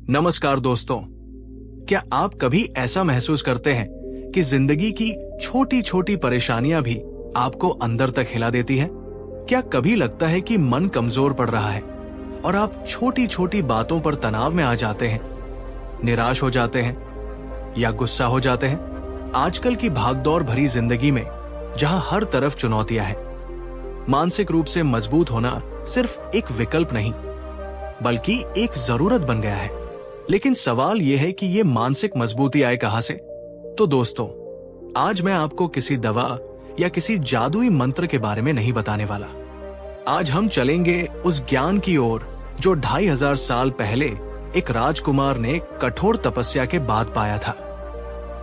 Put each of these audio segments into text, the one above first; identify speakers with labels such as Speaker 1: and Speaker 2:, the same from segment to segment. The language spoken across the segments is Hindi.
Speaker 1: नमस्कार दोस्तों, क्या आप कभी ऐसा महसूस करते हैं कि जिंदगी की छोटी छोटी परेशानियां भी आपको अंदर तक हिला देती हैं? क्या कभी लगता है कि मन कमजोर पड़ रहा है और आप छोटी छोटी बातों पर तनाव में आ जाते हैं, निराश हो जाते हैं या गुस्सा हो जाते हैं? आजकल की भागदौड़ भरी जिंदगी में जहां हर तरफ चुनौतियां हैं, मानसिक रूप से मजबूत होना सिर्फ एक विकल्प नहीं बल्कि एक जरूरत बन गया है। लेकिन सवाल यह है कि यह मानसिक मजबूती आए कहां से? तो दोस्तों, आज मैं आपको किसी दवा या किसी जादुई मंत्र के बारे में नहीं बताने वाला। आज हम चलेंगे उस ज्ञान की ओर जो 2500 साल पहले एक राजकुमार ने कठोर तपस्या के बाद पाया था।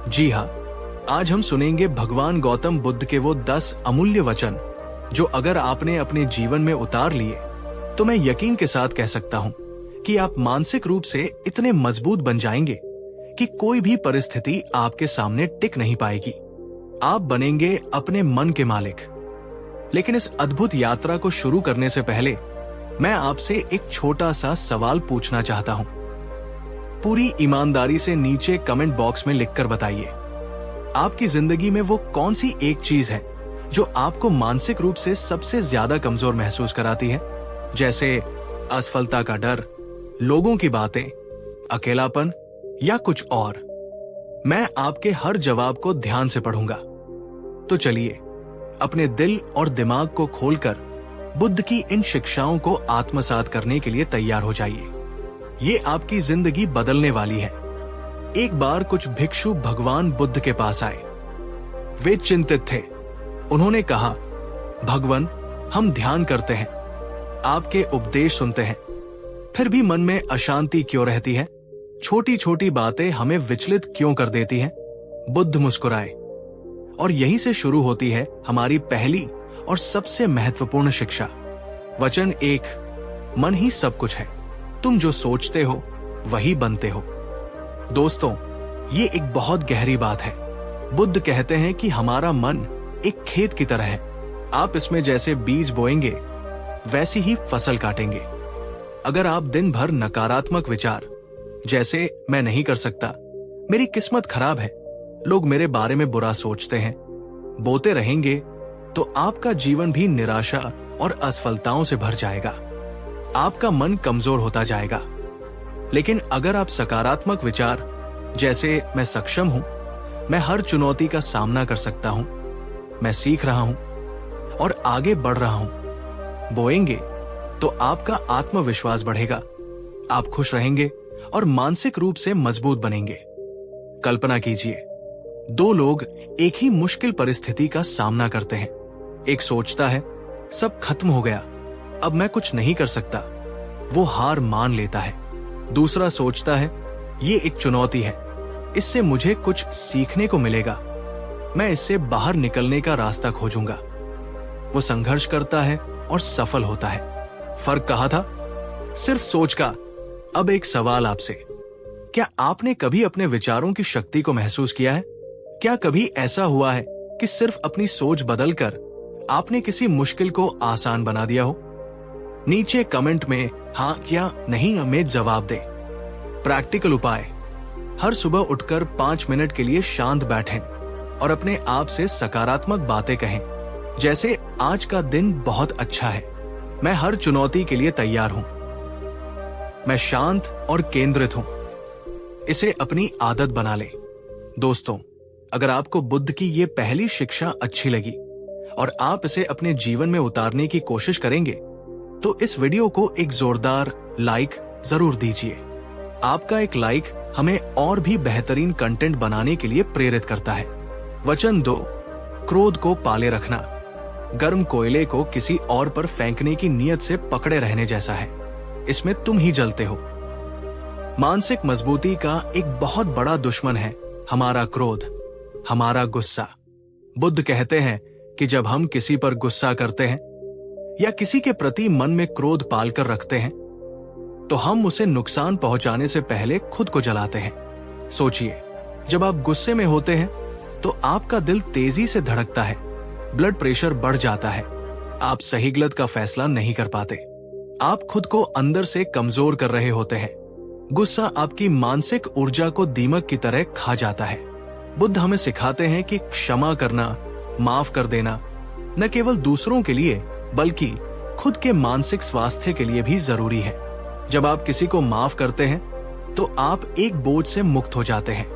Speaker 1: जी हाँ, आज हम सुनेंगे भगवान गौतम बुद्ध के वो 10 अमूल्य वचन जो अगर आपने अपने जीवन में उतार लिए तो मैं यकीन के साथ कह सकता हूं कि आप मानसिक रूप से इतने मजबूत बन जाएंगे कि कोई भी परिस्थिति आपके सामने टिक नहीं पाएगी। आप बनेंगे अपने मन के मालिक। लेकिन इस अद्भुत यात्रा को शुरू करने से पहले मैं आपसे एक छोटा सा सवाल पूछना चाहता हूं। पूरी ईमानदारी से नीचे कमेंट बॉक्स में लिखकर बताइए, आपकी जिंदगी में वो कौन सी एक चीज है जो आपको मानसिक रूप से सबसे ज्यादा कमजोर महसूस कराती है? जैसे असफलता का डर, लोगों की बातें, अकेलापन या कुछ और। मैं आपके हर जवाब को ध्यान से पढ़ूंगा। तो चलिए अपने दिल और दिमाग को खोलकर बुद्ध की इन शिक्षाओं को आत्मसात करने के लिए तैयार हो जाइए। ये आपकी जिंदगी बदलने वाली है। एक बार कुछ भिक्षु भगवान बुद्ध के पास आए। वे चिंतित थे। उन्होंने कहा, भगवान, हम ध्यान करते हैं, आपके उपदेश सुनते हैं, फिर भी मन में अशांति क्यों रहती है? छोटी छोटी बातें हमें विचलित क्यों कर देती हैं? बुद्ध मुस्कुराए, और यहीं से शुरू होती है हमारी पहली और सबसे महत्वपूर्ण शिक्षा। वचन 1, मन ही सब कुछ है। तुम जो सोचते हो वही बनते हो। दोस्तों, ये एक बहुत गहरी बात है। बुद्ध कहते हैं कि हमारा मन एक खेत की तरह है। आप इसमें जैसे बीज बोएंगे वैसी ही फसल काटेंगे। अगर आप दिन भर नकारात्मक विचार, जैसे मैं नहीं कर सकता, मेरी किस्मत खराब है, लोग मेरे बारे में बुरा सोचते हैं, बोते रहेंगे तो आपका जीवन भी निराशा और असफलताओं से भर जाएगा। आपका मन कमजोर होता जाएगा। लेकिन अगर आप सकारात्मक विचार, जैसे मैं सक्षम हूं, मैं हर चुनौती का सामना कर सकता हूं, मैं सीख रहा हूं और आगे बढ़ रहा हूं, बोएंगे तो आपका आत्मविश्वास बढ़ेगा। आप खुश रहेंगे और मानसिक रूप से मजबूत बनेंगे। कल्पना कीजिए, 2 लोग एक ही मुश्किल परिस्थिति का सामना करते हैं। एक सोचता है, सब खत्म हो गया, अब मैं कुछ नहीं कर सकता, वो हार मान लेता है। दूसरा सोचता है, ये एक चुनौती है, इससे मुझे कुछ सीखने को मिलेगा, मैं इससे बाहर निकलने का रास्ता खोजूंगा। वो संघर्ष करता है और सफल होता है। फर्क कहा था? सिर्फ सोच का। अब एक सवाल आपसे, क्या आपने कभी अपने विचारों की शक्ति को महसूस किया है? क्या कभी ऐसा हुआ है कि सिर्फ अपनी सोच बदलकर आपने किसी मुश्किल को आसान बना दिया हो? नीचे कमेंट में हाँ या नहीं में जवाब दें। प्रैक्टिकल उपाय, हर सुबह उठकर 5 मिनट के लिए शांत बैठें और अपने आप से सकारात्मक बातें कहें, जैसे आज का दिन बहुत अच्छा है, मैं हर चुनौती के लिए तैयार हूं, मैं शांत और केंद्रित हूं। इसे अपनी आदत बना लें। दोस्तों, अगर आपको बुद्ध की ये पहली शिक्षा अच्छी लगी और आप इसे अपने जीवन में उतारने की कोशिश करेंगे तो इस वीडियो को एक जोरदार लाइक जरूर दीजिए। आपका एक लाइक हमें और भी बेहतरीन कंटेंट बनाने के लिए प्रेरित करता है। वचन 2, क्रोध को पाले रखना गर्म कोयले को किसी और पर फेंकने की नीयत से पकड़े रहने जैसा है, इसमें तुम ही जलते हो। मानसिक मजबूती का एक बहुत बड़ा दुश्मन है हमारा क्रोध, हमारा गुस्सा। बुद्ध कहते हैं कि जब हम किसी पर गुस्सा करते हैं या किसी के प्रति मन में क्रोध पालकर रखते हैं तो हम उसे नुकसान पहुंचाने से पहले खुद को जलाते हैं। सोचिए, जब आप गुस्से में होते हैं तो आपका दिल तेजी से धड़कता है, ब्लड प्रेशर बढ़ जाता है, आप सही गलत का फैसला नहीं कर पाते, आप खुद को अंदर से कमजोर कर रहे होते हैं। गुस्सा आपकी मानसिक ऊर्जा को दीमक की तरह खा जाता है। बुद्ध हमें सिखाते हैं कि क्षमा करना, माफ कर देना न केवल दूसरों के लिए बल्कि खुद के मानसिक स्वास्थ्य के लिए भी जरूरी है। जब आप किसी को माफ करते हैं तो आप एक बोझ से मुक्त हो जाते हैं।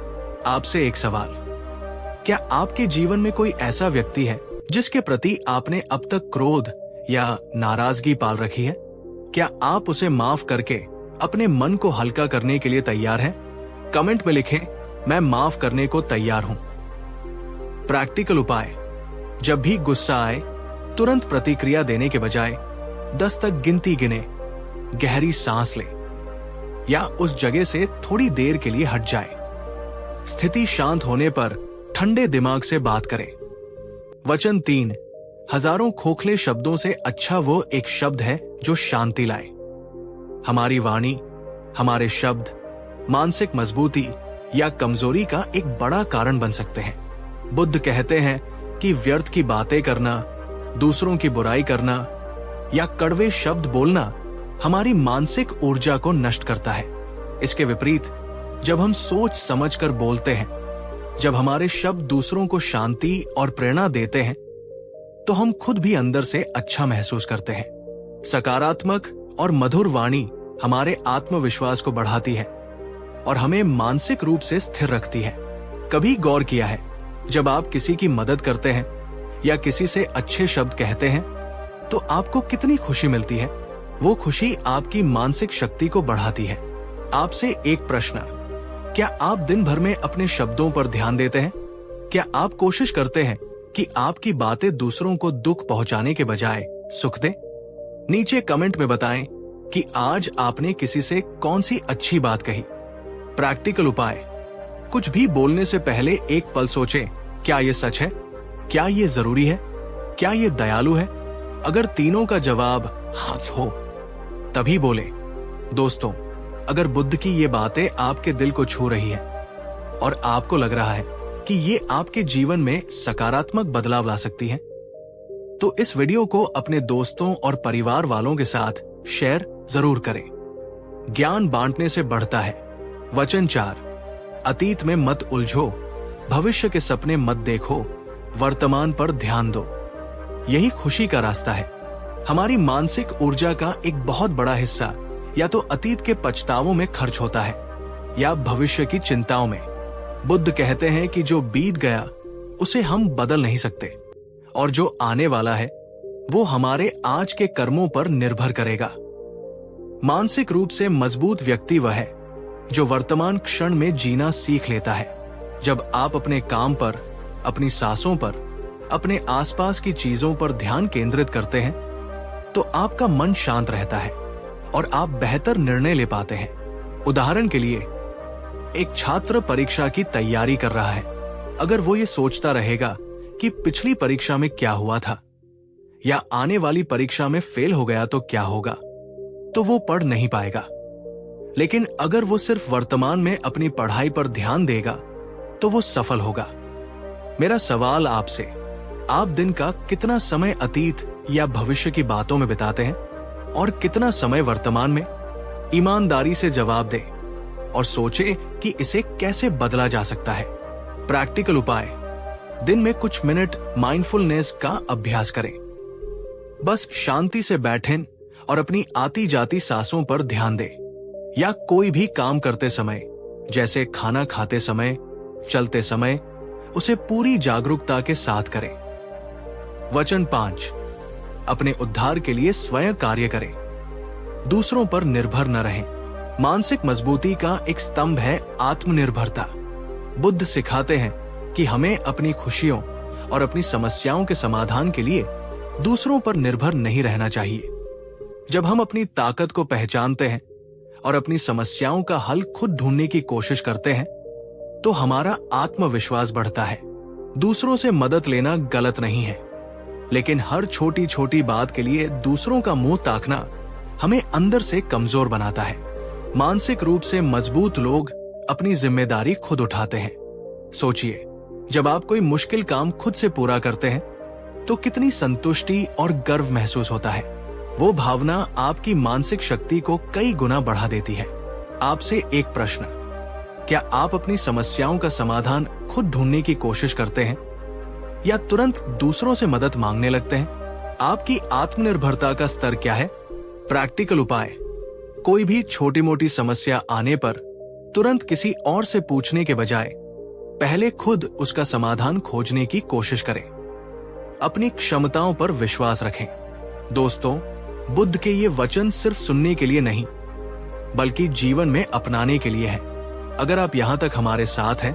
Speaker 1: आपसे एक सवाल, क्या आपके जीवन में कोई ऐसा व्यक्ति है जिसके प्रति आपने अब तक क्रोध या नाराजगी पाल रखी है? क्या आप उसे माफ करके अपने मन को हल्का करने के लिए तैयार हैं? कमेंट में लिखें, मैं माफ करने को तैयार हूं। प्रैक्टिकल उपाय, जब भी गुस्सा आए तुरंत प्रतिक्रिया देने के बजाय 10 तक गिनती गिने, गहरी सांस ले या उस जगह से थोड़ी देर के लिए हट जाए। स्थिति शांत होने पर ठंडे दिमाग से बात करें। वचन 3, हजारों खोखले शब्दों से अच्छा वो एक शब्द है जो शांति लाए। हमारी वाणी, हमारे शब्द मानसिक मजबूती या कमजोरी का एक बड़ा कारण बन सकते हैं। बुद्ध कहते हैं कि व्यर्थ की बातें करना, दूसरों की बुराई करना या कड़वे शब्द बोलना हमारी मानसिक ऊर्जा को नष्ट करता है। इसके विपरीत जब हम सोच समझकर बोलते हैं, जब हमारे शब्द दूसरों को शांति और प्रेरणा देते हैं, तो हम खुद भी अंदर से अच्छा महसूस करते हैं। सकारात्मक और मधुर वाणी हमारे आत्मविश्वास को बढ़ाती है और हमें मानसिक रूप से स्थिर रखती है। कभी गौर किया है, जब आप किसी की मदद करते हैं या किसी से अच्छे शब्द कहते हैं तो आपको कितनी खुशी मिलती है? वो खुशी आपकी मानसिक शक्ति को बढ़ाती है। आपसे एक प्रश्न, क्या आप दिन भर में अपने शब्दों पर ध्यान देते हैं? क्या आप कोशिश करते हैं कि आपकी बातें दूसरों को दुख पहुंचाने के बजाय सुख दें? नीचे कमेंट में बताएं कि आज आपने किसी से कौन सी अच्छी बात कही। प्रैक्टिकल उपाय, कुछ भी बोलने से पहले एक पल सोचें, क्या ये सच है? क्या ये जरूरी है? क्या ये दयालु है? अगर तीनों का जवाब हाँ हो तभी बोले। दोस्तों, अगर बुद्ध की ये बातें आपके दिल को छू रही है और आपको लग रहा है कि ये आपके जीवन में सकारात्मक बदलाव ला सकती है, तो इस वीडियो को अपने दोस्तों और परिवार वालों के साथ शेयर जरूर करें। ज्ञान बांटने से बढ़ता है। वचन 4, अतीत में मत उलझो, भविष्य के सपने मत देखो, वर्तमान पर ध्यान दो। यही खुशी का रास्ता है। हमारी मानसिक ऊर्जा का एक बहुत बड़ा हिस्सा या तो अतीत के पछतावों में खर्च होता है या भविष्य की चिंताओं में। बुद्ध कहते हैं कि जो बीत गया उसे हम बदल नहीं सकते और जो आने वाला है वो हमारे आज के कर्मों पर निर्भर करेगा। मानसिक रूप से मजबूत व्यक्ति वह है जो वर्तमान क्षण में जीना सीख लेता है। जब आप अपने काम पर, अपनी सांसों पर, अपने आसपास की चीजों पर ध्यान केंद्रित करते हैं तो आपका मन शांत रहता है और आप बेहतर निर्णय ले पाते हैं। उदाहरण के लिए, एक छात्र परीक्षा की तैयारी कर रहा है। अगर वो ये सोचता रहेगा कि पिछली परीक्षा में क्या हुआ था या आने वाली परीक्षा में फेल हो गया तो क्या होगा, तो वो पढ़ नहीं पाएगा। लेकिन अगर वो सिर्फ वर्तमान में अपनी पढ़ाई पर ध्यान देगा तो वो सफल होगा। मेरा सवाल आपसे, आप दिन का कितना समय अतीत या भविष्य की बातों में बिताते हैं और कितना समय वर्तमान में? ईमानदारी से जवाब दें और सोचें कि इसे कैसे बदला जा सकता है। प्रैक्टिकल उपाय, दिन में कुछ मिनट माइंडफुलनेस का अभ्यास करें। बस शांति से बैठें और अपनी आती जाती सांसों पर ध्यान दें या कोई भी काम करते समय, जैसे खाना खाते समय, चलते समय, उसे पूरी जागरूकता के साथ करें। वचन 5, अपने उद्धार के लिए स्वयं कार्य करें, दूसरों पर निर्भर न रहें। मानसिक मजबूती का एक स्तंभ है आत्मनिर्भरता। बुद्ध सिखाते हैं कि हमें अपनी खुशियों और अपनी समस्याओं के समाधान के लिए दूसरों पर निर्भर नहीं रहना चाहिए। जब हम अपनी ताकत को पहचानते हैं और अपनी समस्याओं का हल खुद ढूंढने की कोशिश करते हैं तो हमारा आत्मविश्वास बढ़ता है। दूसरों से मदद लेना गलत नहीं है, लेकिन हर छोटी छोटी बात के लिए दूसरों का मुंह ताकना हमें अंदर से कमजोर बनाता है। मानसिक रूप से मजबूत लोग अपनी जिम्मेदारी खुद उठाते हैं। सोचिए, जब आप कोई मुश्किल काम खुद से पूरा करते हैं तो कितनी संतुष्टि और गर्व महसूस होता है। वो भावना आपकी मानसिक शक्ति को कई गुना बढ़ा देती है। आपसे एक प्रश्न, क्या आप अपनी समस्याओं का समाधान खुद ढूंढने की कोशिश करते हैं या तुरंत दूसरों से मदद मांगने लगते हैं? आपकी आत्मनिर्भरता का स्तर क्या है? प्रैक्टिकल उपाय, कोई भी छोटी मोटी समस्या आने पर तुरंत किसी और से पूछने के बजाय पहले खुद उसका समाधान खोजने की कोशिश करें। अपनी क्षमताओं पर विश्वास रखें। दोस्तों, बुद्ध के ये वचन सिर्फ सुनने के लिए नहीं, बल्कि जीवन में अपनाने के लिए है। अगर आप यहां तक हमारे साथ हैं,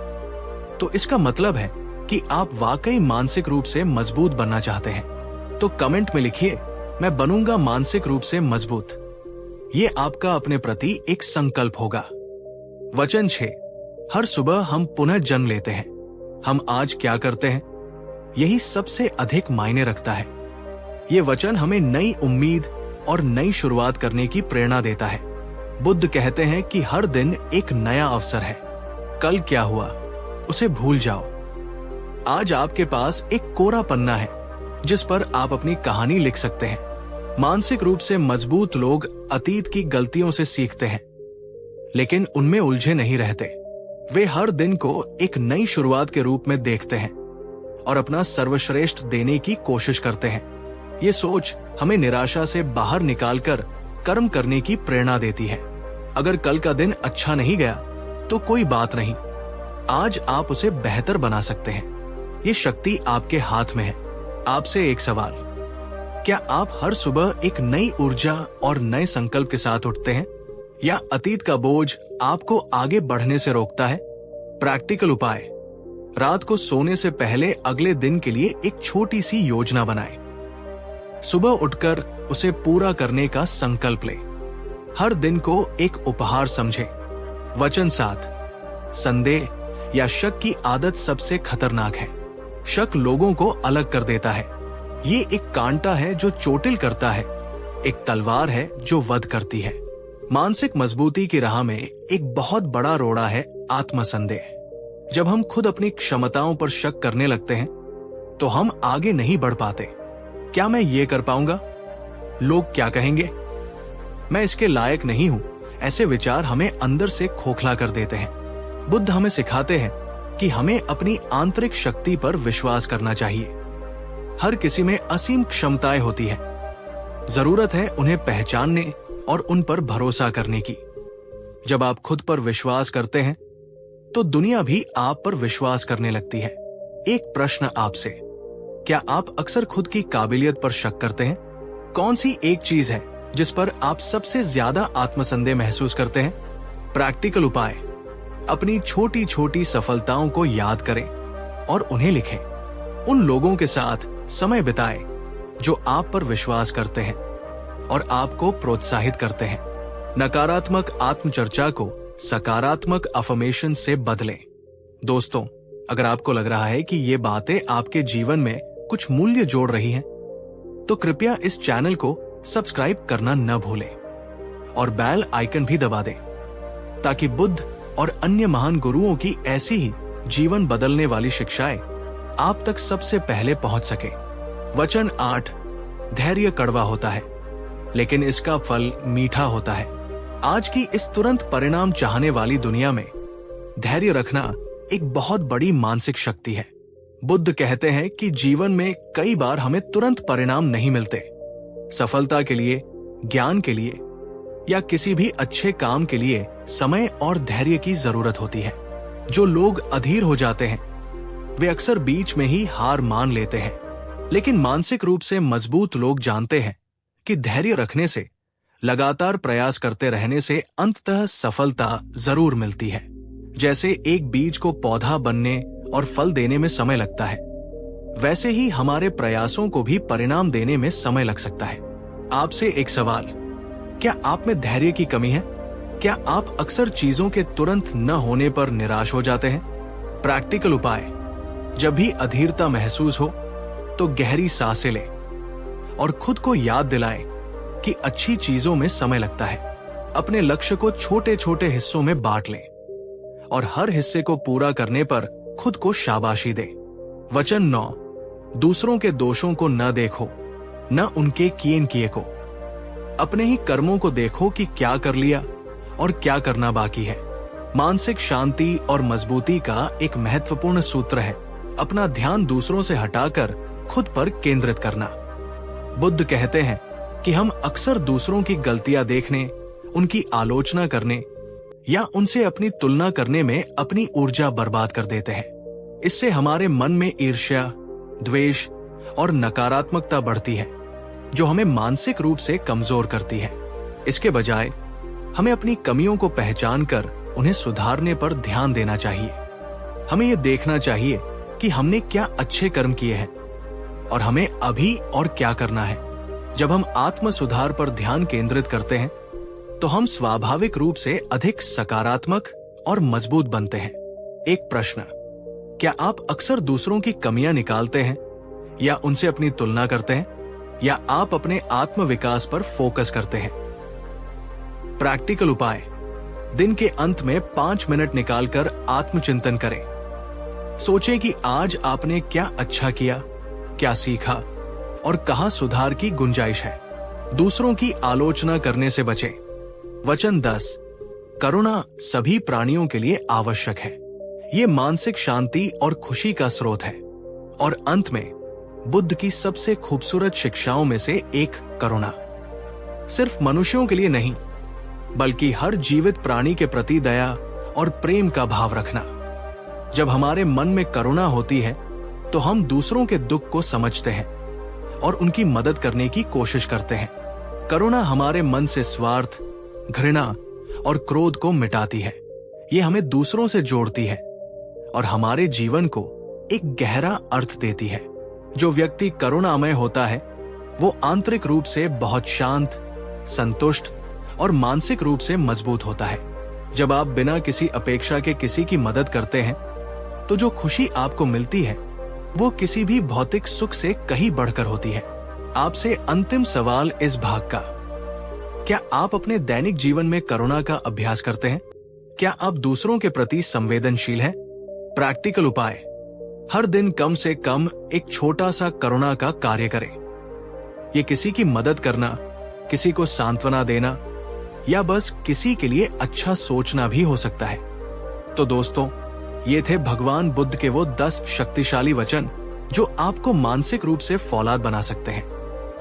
Speaker 1: तो इसका मतलब है कि आप वाकई मानसिक रूप से मजबूत बनना चाहते हैं। तो कमेंट में लिखिए, मैं बनूंगा मानसिक रूप से मजबूत। ये आपका अपने प्रति एक संकल्प होगा। वचन 6, हर सुबह हम पुनः जन्म लेते हैं। हम आज क्या करते हैं, यही सबसे अधिक मायने रखता है। ये वचन हमें नई उम्मीद और नई शुरुआत करने की प्रेरणा देता है। बुद्ध कहते हैं कि हर दिन एक नया अवसर है। कल क्या हुआ उसे भूल जाओ। आज आपके पास एक कोरा पन्ना है जिस पर आप अपनी कहानी लिख सकते हैं। मानसिक रूप से मजबूत लोग अतीत की गलतियों से सीखते हैं, लेकिन उनमें उलझे नहीं रहते। वे हर दिन को एक नई शुरुआत के रूप में देखते हैं और अपना सर्वश्रेष्ठ देने की कोशिश करते हैं। ये सोच हमें निराशा से बाहर निकालकर कर्म करने की प्रेरणा देती है। अगर कल का दिन अच्छा नहीं गया तो कोई बात नहीं, आज आप उसे बेहतर बना सकते हैं। ये शक्ति आपके हाथ में है। आपसे एक सवाल, क्या आप हर सुबह एक नई ऊर्जा और नए संकल्प के साथ उठते हैं या अतीत का बोझ आपको आगे बढ़ने से रोकता है? प्रैक्टिकल उपाय, रात को सोने से पहले अगले दिन के लिए एक छोटी सी योजना बनाएं। सुबह उठकर उसे पूरा करने का संकल्प लें। हर दिन को एक उपहार समझें। वचन 7, संदेह या शक की आदत सबसे खतरनाक है। शक लोगों को अलग कर देता है। ये एक कांटा है जो चोटिल करता है, एक तलवार है जो वध करती है। मानसिक मजबूती की राह में एक बहुत बड़ा रोड़ा है आत्मसंदेह। जब हम खुद अपनी क्षमताओं पर शक करने लगते हैं तो हम आगे नहीं बढ़ पाते। क्या मैं ये कर पाऊंगा? लोग क्या कहेंगे? मैं इसके लायक नहीं हूं। ऐसे विचार हमें अंदर से खोखला कर देते हैं। बुद्ध हमें सिखाते हैं कि हमें अपनी आंतरिक शक्ति पर विश्वास करना चाहिए। हर किसी में असीम क्षमताएं होती हैं। जरूरत है उन्हें पहचानने और उन पर भरोसा करने की। जब आप खुद पर विश्वास करते हैं तो दुनिया भी आप पर विश्वास करने लगती है। एक प्रश्न आपसे, क्या आप अक्सर खुद की काबिलियत पर शक करते हैं? कौन सी एक चीज है जिस पर आप सबसे ज्यादा आत्मसंदेह महसूस करते हैं? प्रैक्टिकल उपाय, अपनी छोटी छोटी सफलताओं को याद करें और उन्हें लिखें। उन लोगों के साथ समय बिताएं जो आप पर विश्वास करते हैं और आपको प्रोत्साहित करते हैं। नकारात्मक आत्मचर्चा को सकारात्मक अफर्मेशन से बदलें। दोस्तों, अगर आपको लग रहा है कि ये बातें आपके जीवन में कुछ मूल्य जोड़ रही हैं, तो कृपया इस चैनल को सब्सक्राइब करना न भूलें और बेल आइकन भी दबा दें, ताकि बुद्ध और अन्य महान गुरुओं की ऐसी ही जीवन बदलने वाली शिक्षाएं आप तक सबसे पहले पहुंच सके। वचन 8, धैर्य कड़वा होता है लेकिन इसका फल मीठा होता है। आज की इस तुरंत परिणाम चाहने वाली दुनिया में धैर्य रखना एक बहुत बड़ी मानसिक शक्ति है। बुद्ध कहते हैं कि जीवन में कई बार हमें तुरंत परिणाम नहीं मिलते। सफलता के लिए, ज्ञान के लिए या किसी भी अच्छे काम के लिए समय और धैर्य की जरूरत होती है। जो लोग अधीर हो जाते हैं वे अक्सर बीच में ही हार मान लेते हैं, लेकिन मानसिक रूप से मजबूत लोग जानते हैं कि धैर्य रखने से, लगातार प्रयास करते रहने से अंततः सफलता जरूर मिलती है। जैसे एक बीज को पौधा बनने और फल देने में समय लगता है, वैसे ही हमारे प्रयासों को भी परिणाम देने में समय लग सकता है। आपसे एक सवाल, क्या आप में धैर्य की कमी है? क्या आप अक्सर चीजों के तुरंत न होने पर निराश हो जाते हैं? प्रैक्टिकल उपाय, जब भी अधीरता महसूस हो तो गहरी सांसें लें और खुद को याद दिलाएं कि अच्छी चीजों में समय लगता है। अपने लक्ष्य को छोटे छोटे हिस्सों में बांट लें और हर हिस्से को पूरा करने पर खुद को शाबाशी दें। वचन 9, दूसरों के दोषों को न देखो, न उनके किए को। अपने ही कर्मों को देखो कि क्या कर लिया और क्या करना बाकी है। मानसिक शांति और मजबूती का एक महत्वपूर्ण सूत्र है अपना ध्यान दूसरों से हटाकर खुद पर केंद्रित करना। बुद्ध कहते हैं कि हम अक्सर दूसरों की गलतियां देखने, उनकी आलोचना करने या उनसे अपनी तुलना करने में अपनी ऊर्जा बर्बाद कर देते हैं। इससे हमारे मन में ईर्ष्या, द्वेष और नकारात्मकता बढ़ती है, जो हमें मानसिक रूप से कमजोर करती है। इसके बजाय हमें अपनी कमियों को पहचान कर उन्हें सुधारने पर ध्यान देना चाहिए। हमें यह देखना चाहिए कि हमने क्या अच्छे कर्म किए हैं और हमें अभी और क्या करना है। जब हम आत्म सुधार पर ध्यान केंद्रित करते हैं तो हम स्वाभाविक रूप से अधिक सकारात्मक और मजबूत बनते हैं। एक प्रश्न, क्या आप अक्सर दूसरों की कमियां निकालते हैं या उनसे अपनी तुलना करते हैं, या आप अपने आत्म विकास पर फोकस करते हैं? प्रैक्टिकल उपाय, दिन के अंत में 5 मिनट निकालकर आत्मचिंतन करें। सोचें कि आज आपने क्या अच्छा किया, क्या सीखा और कहां सुधार की गुंजाइश है। दूसरों की आलोचना करने से बचें। वचन 10, करुणा सभी प्राणियों के लिए आवश्यक है। ये मानसिक शांति और खुशी का स्रोत है। और अंत में बुद्ध की सबसे खूबसूरत शिक्षाओं में से एक, करुणा। सिर्फ मनुष्यों के लिए नहीं, बल्कि हर जीवित प्राणी के प्रति दया और प्रेम का भाव रखना। जब हमारे मन में करुणा होती है तो हम दूसरों के दुख को समझते हैं और उनकी मदद करने की कोशिश करते हैं। करुणा हमारे मन से स्वार्थ, घृणा और क्रोध को मिटाती है। ये हमें दूसरों से जोड़ती है और हमारे जीवन को एक गहरा अर्थ देती है। जो व्यक्ति करुणामय होता है वो आंतरिक रूप से बहुत शांत, संतुष्ट और मानसिक रूप से मजबूत होता है। जब आप बिना किसी अपेक्षा के किसी की मदद करते हैं तो जो खुशी आपको मिलती है वो किसी भी भौतिक सुख से कहीं बढ़कर होती है। आपसे अंतिम सवाल इस भाग का, क्या आप अपने दैनिक जीवन में करुणा का अभ्यास करते हैं? क्या आप दूसरों के प्रति संवेदनशील हैं? प्रैक्टिकल उपाय, हर दिन कम से कम एक छोटा सा करुणा का कार्य करें। ये किसी की मदद करना, किसी को सांत्वना देना या बस किसी के लिए अच्छा सोचना भी हो सकता है। तो दोस्तों, ये थे भगवान बुद्ध के वो 10 शक्तिशाली वचन जो आपको मानसिक रूप से फौलाद बना सकते हैं।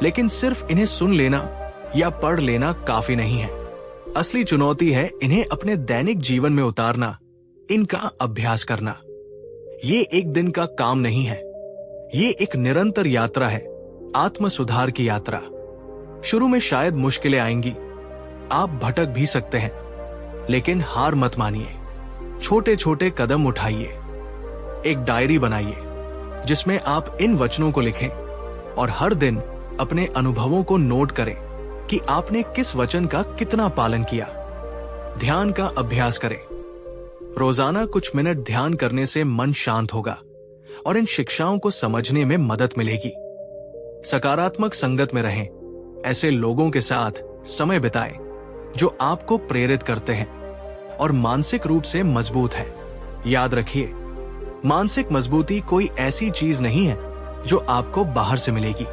Speaker 1: लेकिन सिर्फ इन्हें सुन लेना या पढ़ लेना काफी नहीं है। असली चुनौती है इन्हें अपने दैनिक जीवन में उतारना, इनका अभ्यास करना। ये एक दिन का काम नहीं है, ये एक निरंतर यात्रा है, आत्म सुधार की यात्रा। शुरू में शायद मुश्किलें आएंगी, आप भटक भी सकते हैं, लेकिन हार मत मानिए। छोटे छोटे कदम उठाइए। एक डायरी बनाइए जिसमें आप इन वचनों को लिखें और हर दिन अपने अनुभवों को नोट करें कि आपने किस वचन का कितना पालन किया। ध्यान का अभ्यास करें। रोजाना कुछ मिनट ध्यान करने से मन शांत होगा और इन शिक्षाओं को समझने में मदद मिलेगी। सकारात्मक संगत में रहें, ऐसे लोगों के साथ समय बिताएं जो आपको प्रेरित करते हैं और मानसिक रूप से मजबूत है। याद रखिए, मानसिक मजबूती कोई ऐसी चीज नहीं है जो आपको बाहर से मिलेगी।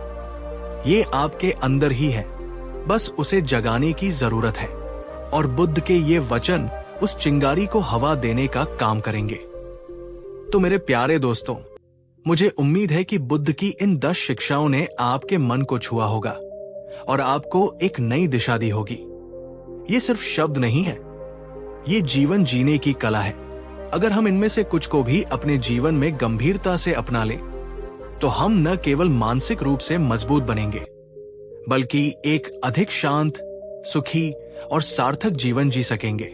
Speaker 1: ये आपके अंदर ही है, बस उसे जगाने की जरूरत है। और बुद्ध के ये वचन उस चिंगारी को हवा देने का काम करेंगे। तो मेरे प्यारे दोस्तों, मुझे उम्मीद है कि बुद्ध की इन 10 शिक्षाओं ने आपके मन को छुआ होगा और आपको एक नई दिशा दी होगी। ये सिर्फ शब्द नहीं है, ये जीवन जीने की कला है। अगर हम इनमें से कुछ को भी अपने जीवन में गंभीरता से अपना लें, तो हम न केवल मानसिक रूप से मजबूत बनेंगे, बल्कि एक अधिक शांत, सुखी और सार्थक जीवन जी सकेंगे।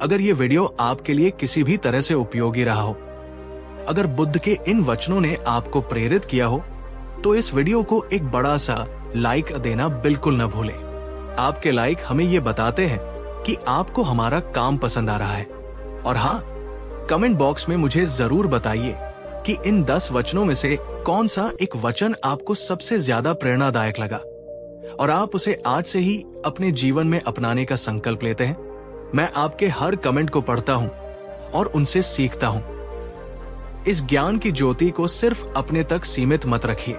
Speaker 1: अगर ये वीडियो आपके लिए किसी भी तरह से उपयोगी रहा हो, अगर बुद्ध के इन वचनों ने आपको प्रेरित किया हो, तो इस वीडियो को एक बड़ा सा लाइक देना बिल्कुल न भूलें। आपके लाइक हमें ये बताते हैं कि आपको हमारा काम पसंद आ रहा है। और हाँ, कमेंट बॉक्स में मुझे जरूर बताइए कि इन 10 वचनों में से कौन सा एक वचन आपको सबसे ज्यादा प्रेरणादायक लगा और आप उसे आज से ही अपने जीवन में अपनाने का संकल्प लेते हैं। मैं आपके हर कमेंट को पढ़ता हूं और उनसे सीखता हूं। इस ज्ञान की ज्योति को सिर्फ अपने तक सीमित मत रखिए।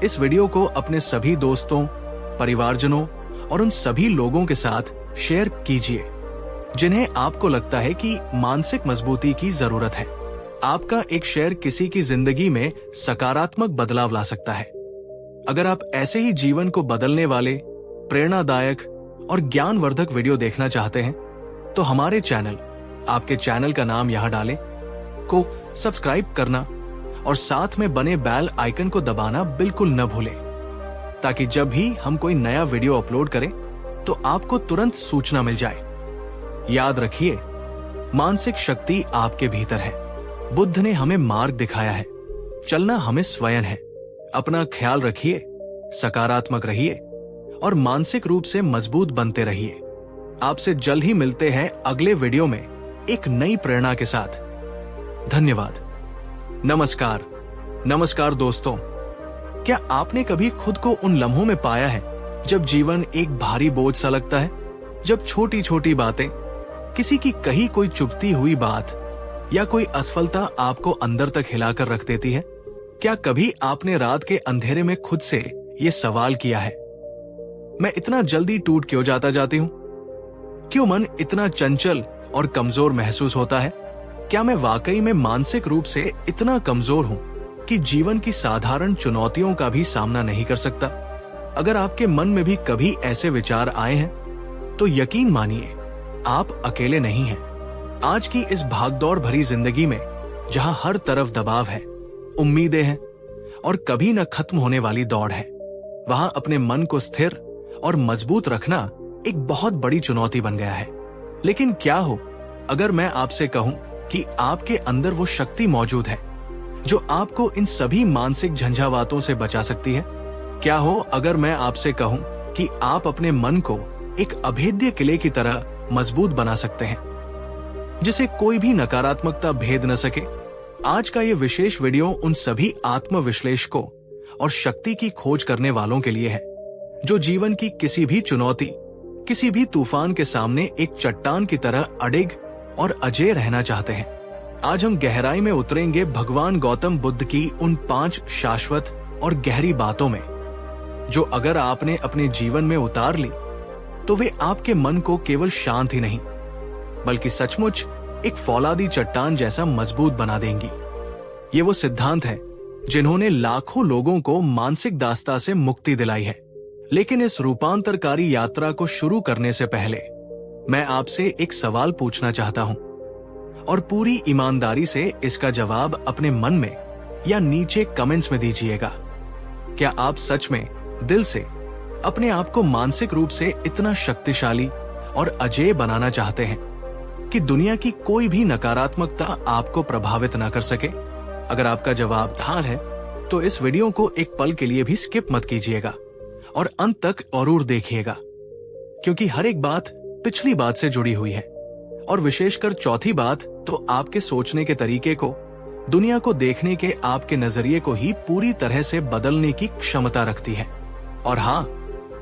Speaker 1: इस वीडियो को अपने सभी दोस्तों, परिवारजनों और उन सभी लोगों के साथ शेयर कीजिए जिन्हें आपको लगता है कि मानसिक मजबूती की जरूरत है। आपका एक शेयर किसी की जिंदगी में सकारात्मक बदलाव ला सकता है। अगर आप ऐसे ही जीवन को बदलने वाले, प्रेरणादायक और ज्ञानवर्धक वीडियो देखना चाहते हैं तो हमारे चैनल, आपके चैनल का नाम यहां डालें, को सब्सक्राइब करना और साथ में बने बेल आइकन को दबाना बिल्कुल न भूलें, ताकि जब भी हम कोई नया वीडियो अपलोड करें तो आपको तुरंत सूचना मिल जाए। याद रखिए, मानसिक शक्ति आपके भीतर है। बुद्ध ने हमें मार्ग दिखाया है, चलना हमें स्वयं है। अपना ख्याल रखिए, सकारात्मक रहिए और मानसिक रूप से मजबूत बनते रहिए। आपसे जल्द ही मिलते हैं अगले वीडियो में एक नई प्रेरणा के साथ। धन्यवाद। नमस्कार। नमस्कार दोस्तों, क्या आपने कभी खुद को उन लम्हों में पाया है जब जीवन एक भारी बोझ सा लगता है? जब छोटी छोटी बातें, किसी की कही कोई चुभती हुई बात या कोई असफलता आपको अंदर तक हिलाकर रख देती है? क्या कभी आपने रात के अंधेरे में खुद से ये सवाल किया है, मैं इतना जल्दी टूट क्यों जाती हूं? क्यों मन इतना चंचल और कमजोर महसूस होता है? क्या मैं वाकई में मानसिक रूप से इतना कमजोर हूं कि जीवन की साधारण चुनौतियों का भी सामना नहीं कर सकता? अगर आपके मन में भी कभी ऐसे विचार आए हैं तो यकीन मानिए, आप अकेले नहीं हैं। आज की इस भागदौड़ भरी जिंदगी में, जहां हर तरफ दबाव है, उम्मीदें हैं और कभी न खत्म होने वाली दौड़ है, वहां अपने मन को स्थिर और मजबूत रखना एक बहुत बड़ी चुनौती बन गया है। लेकिन क्या हो अगर मैं आपसे कहूं कि आपके अंदर वो शक्ति मौजूद है जो आपको इन सभी मानसिक झंझावातों से बचा सकती है? क्या हो अगर मैं आपसे कहूं कि आप अपने मन को एक अभेद्य किले की तरह मजबूत बना सकते हैं, जिसे कोई भी नकारात्मकता भेद न सके? आज का ये विशेष वीडियो उन सभी आत्मविश्लेषकों और शक्ति की खोज करने वालों के लिए है जो जीवन की किसी भी चुनौती, किसी भी तूफान के सामने एक चट्टान की तरह अडिग और अजेय रहना चाहते हैं। आज हम गहराई में उतरेंगे भगवान गौतम बुद्ध की उन 5 शाश्वत और गहरी बातों में, जो अगर आपने अपने जीवन में उतार ली तो वे आपके मन को केवल शांत ही नहीं बल्कि सचमुच एक फौलादी चट्टान जैसा मजबूत बना देंगी। ये वो सिद्धांत हैं जिन्होंने लाखों लोगों को मानसिक दास्ता से मुक्ति दिलाई है। लेकिन इस रूपांतरकारी यात्रा को शुरू करने से पहले मैं आपसे एक सवाल पूछना चाहता हूं, और पूरी ईमानदारी से इसका जवाब अपने मन में या नीचे कमेंट्स में दीजिएगा। क्या आप सच में दिल से अपने आप को मानसिक रूप से इतना शक्तिशाली और अजेय बनाना चाहते हैं कि दुनिया की कोई भी नकारात्मकता आपको प्रभावित ना कर सके? अगर आपका जवाब हाँ है तो इस वीडियो को एक पल के लिए भी स्किप मत कीजिएगा और अंत तक जरूर देखिएगा, क्योंकि हर एक बात पिछली बात से जुड़ी हुई है, और विशेषकर चौथी बात तो आपके सोचने के तरीके को, दुनिया को देखने के आपके नजरिए को ही पूरी तरह से बदलने की क्षमता रखती है। और हाँ,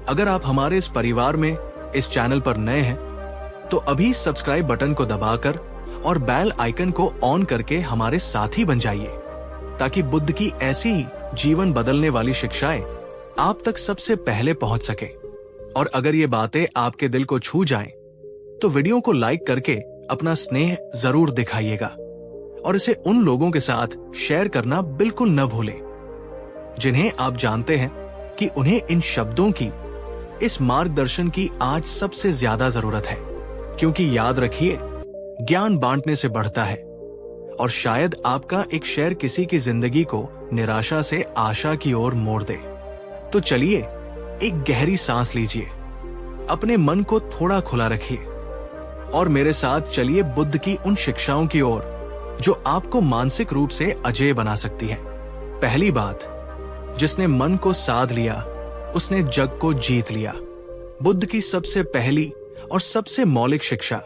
Speaker 1: अगर आप हमारे इस परिवार में, इस चैनल पर नए हैं तो अभी सब्सक्राइब बटन को दबाकर और बेल आइकन को ऑन करके हमारे साथी बन जाइए, ताकि बुद्ध की ऐसी ही जीवन बदलने वाली शिक्षाएं आप तक सबसे पहले पहुंच सके। और अगर ये बातें आपके दिल को छू जाएं, तो वीडियो को लाइक करके अपना स्नेह जरूर दिखाइएगा और इसे उन लोगों के साथ शेयर करना बिल्कुल न भूलें जिन्हें आप जानते हैं कि उन्हें इन शब्दों की, इस मार्गदर्शन की आज सबसे ज्यादा जरूरत है। क्योंकि याद रखिए, ज्ञान बांटने से बढ़ता है, और शायद आपका एक शेयर किसी की जिंदगी को निराशा से आशा की ओर मोड़ दे। तो चलिए एक गहरी सांस लीजिए, अपने मन को थोड़ा खुला रखिए और मेरे साथ चलिए बुद्ध की उन शिक्षाओं की ओर जो आपको मानसिक रूप से अजेय बना सकती है। पहली बात, जिसने मन को साध लिया उसने जग को जीत लिया। बुद्ध की सबसे पहली और सबसे मौलिक शिक्षा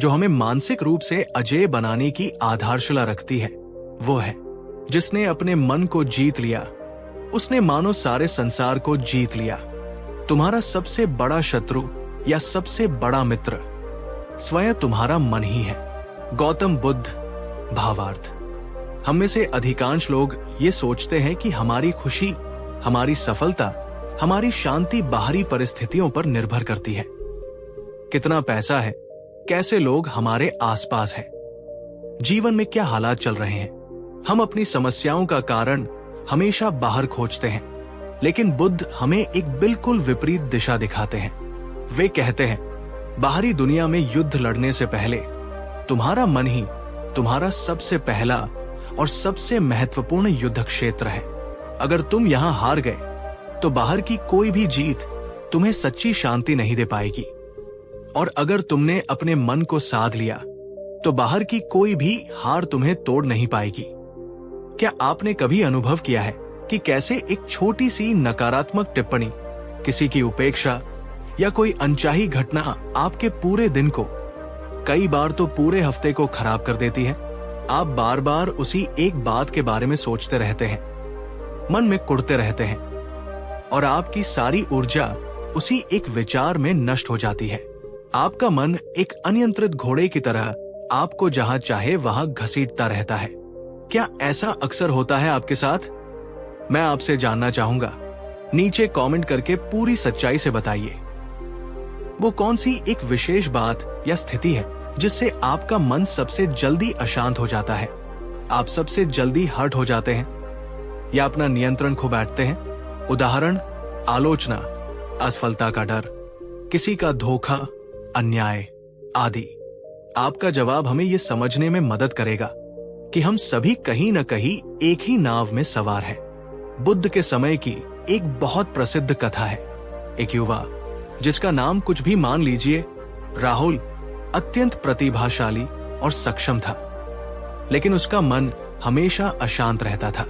Speaker 1: जो हमें मानसिक रूप से अजेय बनाने की आधारशिला रखती है, वो है, जिसने अपने मन को जीत लिया उसने मानो सारे संसार को जीत लिया। तुम्हारा सबसे बड़ा शत्रु या सबसे बड़ा मित्र स्वयं तुम्हारा मन ही है। गौतम बुद्ध। भावार्थ, हम में से अधिकांश लोग ये सोचते हैं कि हमारी खुशी, हमारी सफलता, हमारी शांति बाहरी परिस्थितियों पर निर्भर करती है। कितना पैसा है, कैसे लोग हमारे आसपास हैं, जीवन में क्या हालात चल रहे हैं। हम अपनी समस्याओं का कारण हमेशा बाहर खोजते हैं, लेकिन बुद्ध हमें एक बिल्कुल विपरीत दिशा दिखाते हैं। वे कहते हैं, बाहरी दुनिया में युद्ध लड़ने से पहले तुम्हारा मन ही तुम्हारा सबसे पहला और सबसे महत्वपूर्ण युद्ध क्षेत्र है। अगर तुम यहां हार गए तो बाहर की कोई भी जीत तुम्हें सच्ची शांति नहीं दे पाएगी, और अगर तुमने अपने मन को साध लिया तो बाहर की कोई भी हार तुम्हें तोड़ नहीं पाएगी। क्या आपने कभी अनुभव किया है कि कैसे एक छोटी सी नकारात्मक टिप्पणी, किसी की उपेक्षा या कोई अनचाही घटना आपके पूरे दिन को, कई बार तो पूरे हफ्ते को खराब कर देती है। आप बार बार उसी एक बात के बारे में सोचते रहते हैं, मन में कुढ़ते रहते हैं, और आपकी सारी ऊर्जा उसी एक विचार में नष्ट हो जाती है। आपका मन एक अनियंत्रित घोड़े की तरह आपको जहां चाहे वहां घसीटता रहता है। क्या ऐसा अक्सर होता है आपके साथ? मैं आपसे जानना चाहूंगा। नीचे कमेंट करके पूरी सच्चाई से बताइए। वो कौन सी एक विशेष बात या स्थिति है जिससे आपका मन सबसे जल्दी अशांत हो जाता है, आप सबसे जल्दी हर्ट हो जाते हैं या अपना नियंत्रण खो बैठते हैं? उदाहरण, आलोचना, असफलता का डर, किसी का धोखा, अन्याय आदि। आपका जवाब हमें यह समझने में मदद करेगा कि हम सभी कहीं न कहीं एक ही नाव में सवार हैं। बुद्ध के समय की एक बहुत प्रसिद्ध कथा है। एक युवा, जिसका नाम कुछ भी मान लीजिए, राहुल, अत्यंत प्रतिभाशाली और सक्षम था, लेकिन उसका मन हमेशा अशांत रहता था।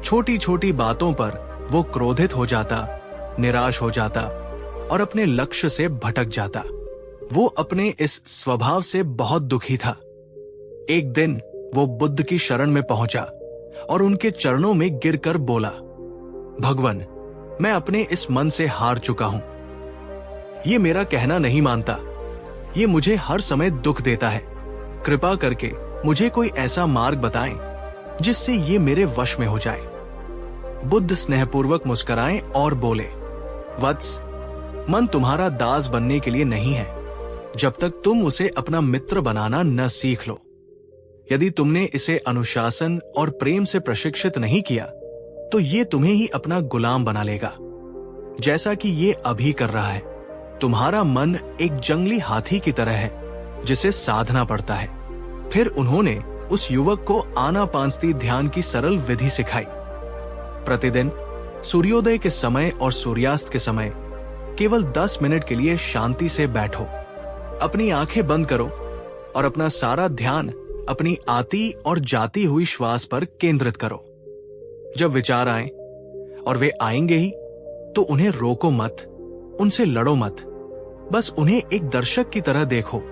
Speaker 1: छोटी छोटी बातों पर वो क्रोधित हो जाता, निराश हो जाता और अपने लक्ष्य से भटक जाता। वो अपने इस स्वभाव से बहुत दुखी था। एक दिन वो बुद्ध की शरण में पहुंचा और उनके चरणों में गिरकर बोला, भगवान, मैं अपने इस मन से हार चुका हूं। ये मेरा कहना नहीं मानता, ये मुझे हर समय दुख देता है। कृपा करके मुझे कोई ऐसा मार्ग बताएं जिससे ये मेरे वश में हो जाए। बुद्ध स्नेहपूर्वक मुस्कुराए और बोले, वत्स, मन तुम्हारा दास बनने के लिए नहीं है जब तक तुम उसे अपना मित्र बनाना न सीख लो। यदि तुमने इसे अनुशासन और प्रेम से प्रशिक्षित नहीं किया तो ये तुम्हें ही अपना गुलाम बना लेगा, जैसा कि ये अभी कर रहा है। तुम्हारा मन एक जंगली हाथी की तरह है जिसे साधना पड़ता है। फिर उन्होंने उस युवक को आनापानसती ध्यान की सरल विधि सिखाई। प्रतिदिन सूर्योदय के समय और सूर्यास्त के समय केवल 10 मिनट के लिए शांति से बैठो, अपनी आंखें बंद करो और अपना सारा ध्यान अपनी आती और जाती हुई श्वास पर केंद्रित करो। जब विचार आए, और वे आएंगे ही, तो उन्हें रोको मत, उनसे लड़ो मत, बस उन्हें एक दर्शक की तरह देखो,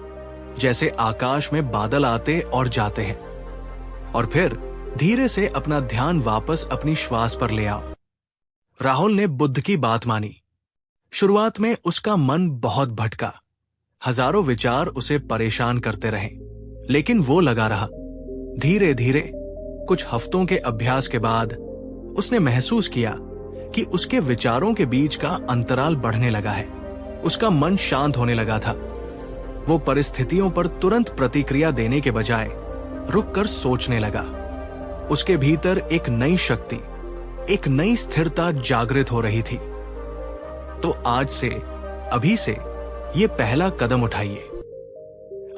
Speaker 1: जैसे आकाश में बादल आते और जाते हैं। और फिर धीरे से अपना ध्यान वापस अपनी श्वास पर ले आओ। राहुल ने बुद्ध की बात मानी। शुरुआत में उसका मन बहुत भटका, हजारों विचार उसे परेशान करते रहे, लेकिन वो लगा रहा। धीरे धीरे कुछ हफ्तों के अभ्यास के बाद उसने महसूस किया कि उसके विचारों के बीच का अंतराल बढ़ने लगा है। उसका मन शांत होने लगा था। वो परिस्थितियों पर तुरंत प्रतिक्रिया देने के बजाय रुककर सोचने लगा। उसके भीतर एक नई शक्ति, एक नई स्थिरता जागृत हो रही थी। तो आज से, अभी से ये पहला कदम उठाइए।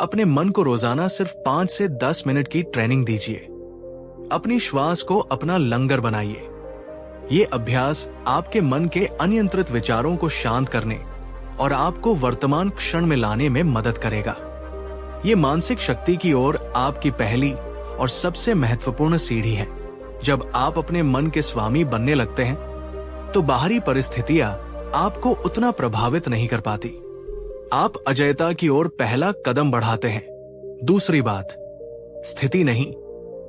Speaker 1: अपने मन को रोजाना सिर्फ 5 से 10 मिनट की ट्रेनिंग दीजिए। अपनी श्वास को अपना लंगर बनाइए। ये अभ्यास आपके मन के अनियंत्रित विचारों को शांत करने और आपको वर्तमान क्षण में लाने में मदद करेगा। ये मानसिक शक्ति की ओर आपकी पहली और सबसे महत्वपूर्ण सीढ़ी है। जब आप अपने मन के स्वामी बनने लगते हैं तो बाहरी परिस्थितियां आपको उतना प्रभावित नहीं कर पाती। आप अजयता की ओर पहला कदम बढ़ाते हैं। दूसरी बात, स्थिति नहीं,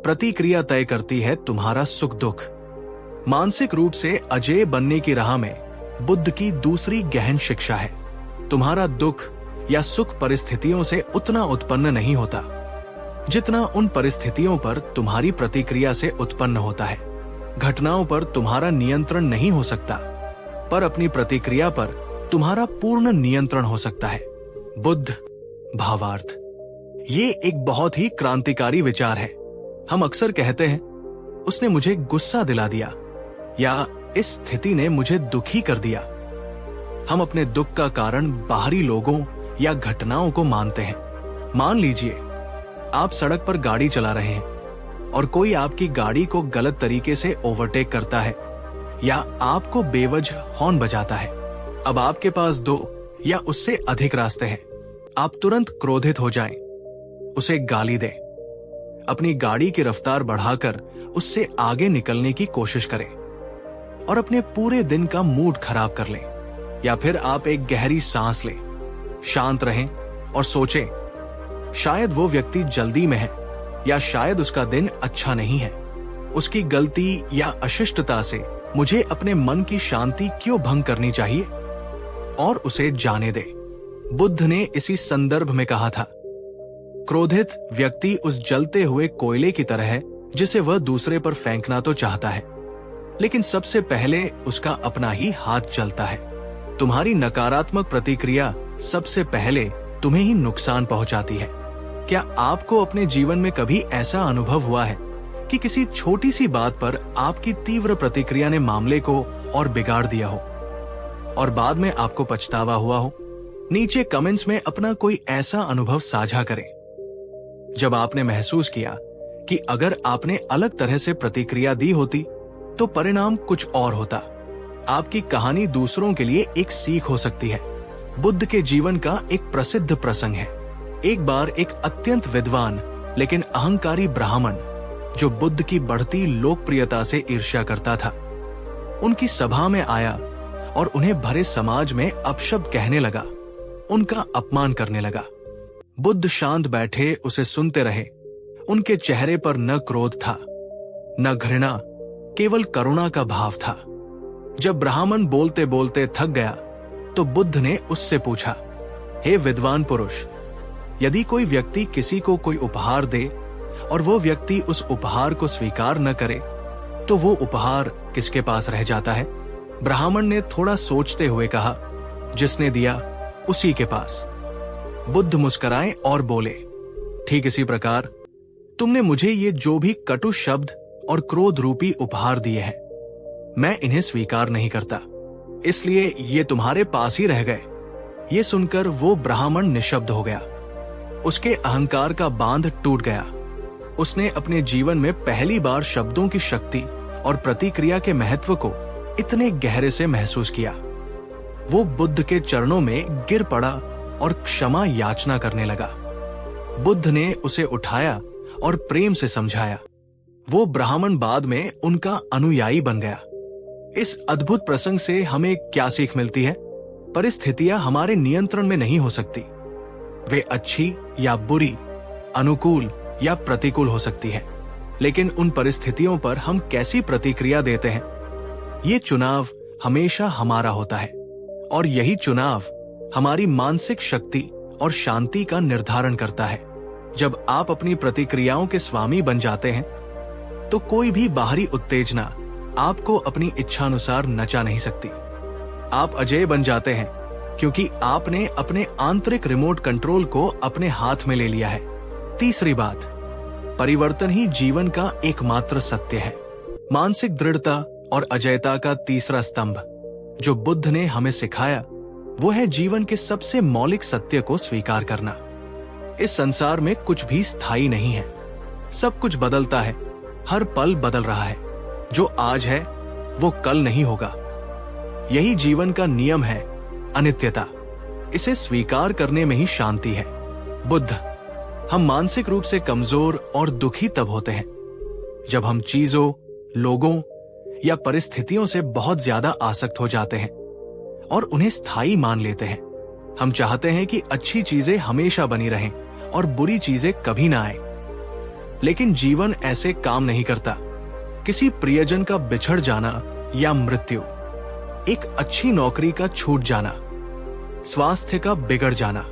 Speaker 1: प्रतिक्रिया तय करती है तुम्हारा सुख दुख। मानसिक रूप से अजेय बनने की राह में बुद्ध की दूसरी गहन शिक्षा है। तुम्हारा दुख या सुख परिस्थितियों से उतना उत्पन्न नहीं होता जितना उन परिस्थितियों पर तुम्हारी प्रतिक्रिया से उत्पन्न होता है। घटनाओं पर तुम्हारा नियंत्रण नहीं हो सकता, पर अपनी प्रतिक्रिया पर तुम्हारा पूर्ण नियंत्रण हो सकता है। बुद्ध भावार्थ। ये एक बहुत ही क्रांतिकारी विचार है। हम अक्सर कहते हैं, उसने मुझे गुस्सा दिला दिया, या इस स्थिति ने मुझे दुखी कर दिया। हम अपने दुख का कारण बाहरी लोगों या घटनाओं को मानते हैं। मान लीजिए आप सड़क पर गाड़ी चला रहे हैं और कोई आपकी गाड़ी को गलत तरीके से ओवरटेक करता है या आपको बेवजह हॉर्न बजाता है। अब आपके पास 2 या उससे अधिक रास्ते हैं। आप तुरंत क्रोधित हो जाएं, उसे गाली दें, अपनी गाड़ी की रफ्तार बढ़ाकर उससे आगे निकलने की कोशिश करें और अपने पूरे दिन का मूड खराब कर लें। या फिर आप एक गहरी सांस लें, शांत रहें और सोचें, शायद वो व्यक्ति जल्दी में है या शायद उसका दिन अच्छा नहीं है। उसकी गलती या अशिष्टता से मुझे अपने मन की शांति क्यों भंग करनी चाहिए, और उसे जाने दे। बुद्ध ने इसी संदर्भ में कहा था, क्रोधित व्यक्ति उस जलते हुए कोयले की तरह है जिसे वह दूसरे पर फेंकना तो चाहता है, लेकिन सबसे पहले उसका अपना ही हाथ जलता है। तुम्हारी नकारात्मक प्रतिक्रिया सबसे पहले तुम्हें ही नुकसान पहुंचाती है। क्या आपको अपने जीवन में कभी ऐसा अनुभव हुआ है कि किसी छोटी सी बात पर आपकी तीव्र प्रतिक्रिया ने मामले को और बिगाड़ दिया हो और बाद में आपको पछतावा हुआ हो? नीचे कमेंट्स में अपना कोई ऐसा अनुभव साझा करें जब आपने महसूस किया कि अगर आपने अलग तरह से प्रतिक्रिया दी होती तो परिणाम कुछ और होता। आपकी कहानी दूसरों के लिए एक सीख हो सकती है। बुद्ध के जीवन का एक प्रसिद्ध प्रसंग है। एक बार एक अत्यंत विद्वान लेकिन अहंकारी ब्राह्मण, जो बुद्ध की बढ़ती लोकप्रियता से ईर्ष्या करता था, उनकी सभा में आया और उन्हें भरे समाज में अपशब्द कहने लगा, उनका अपमान करने लगा। बुद्ध शांत बैठे उसे सुनते रहे। उनके चेहरे पर न क्रोध था, न घृणा, केवल करुणा का भाव था। जब ब्राह्मण बोलते बोलते थक गया तो बुद्ध ने उससे पूछा, हे विद्वान पुरुष, यदि कोई व्यक्ति किसी को कोई उपहार दे और वो व्यक्ति उस उपहार को स्वीकार न करे तो वो उपहार किसके पास रह जाता है? ब्राह्मण ने थोड़ा सोचते हुए कहा, जिसने दिया उसी के पास। बुद्ध मुस्कुराए और बोले, ठीक इसी प्रकार तुमने मुझे ये जो भी कटु शब्द और क्रोध रूपी उपहार दिए हैं, मैं इन्हें स्वीकार नहीं करता, इसलिए ये तुम्हारे पास ही रह गए। ये सुनकर वो ब्राह्मण निशब्द हो गया। उसके अहंकार का बांध टूट गया। उसने अपने जीवन में पहली बार शब्दों की शक्ति और प्रतिक्रिया के महत्व को इतने गहरे से महसूस किया। वो बुद्ध के चरणों में गिर पड़ा और क्षमा याचना करने लगा। बुद्ध ने उसे उठाया और प्रेम से समझाया। वो ब्राह्मण बाद में उनका अनुयायी बन गया। इस अद्भुत प्रसंग से हमें क्या सीख मिलती है? परिस्थितियां हमारे नियंत्रण में नहीं हो सकती। वे अच्छी या बुरी, अनुकूल या प्रतिकूल हो सकती है, लेकिन उन परिस्थितियों पर हम कैसी प्रतिक्रिया देते हैं, ये चुनाव हमेशा हमारा होता है। और यही चुनाव हमारी मानसिक शक्ति और शांति का निर्धारण करता है। जब आप अपनी प्रतिक्रियाओं के स्वामी बन जाते हैं तो कोई भी बाहरी उत्तेजना आपको अपनी इच्छानुसार नचा नहीं सकती। आप अजेय बन जाते हैं क्योंकि आपने अपने आंतरिक रिमोट कंट्रोल को अपने हाथ में ले लिया है। तीसरी बात, परिवर्तन ही जीवन का एकमात्र सत्य है। मानसिक दृढ़ता और अजेयता का तीसरा स्तंभ जो बुद्ध ने हमें सिखाया वो है जीवन के सबसे मौलिक सत्य को स्वीकार करना। इस संसार में कुछ भी स्थायी नहीं है, सब कुछ बदलता है, हर पल बदल रहा है। जो आज है वो कल नहीं होगा। यही जीवन का नियम है, अनित्यता। इसे स्वीकार करने में ही शांति है। बुद्ध, हम मानसिक रूप से कमजोर और दुखी तब होते हैं जब हम चीजों, लोगों या परिस्थितियों से बहुत ज्यादा आसक्त हो जाते हैं और उन्हें स्थायी मान लेते हैं। हम चाहते हैं कि अच्छी चीजें हमेशा बनी रहें और बुरी चीजें कभी ना आए, लेकिन जीवन ऐसे काम नहीं करता। किसी प्रियजन का बिछड़ जाना या मृत्यु, एक अच्छी नौकरी का छूट जाना, स्वास्थ्य का बिगड़ जाना,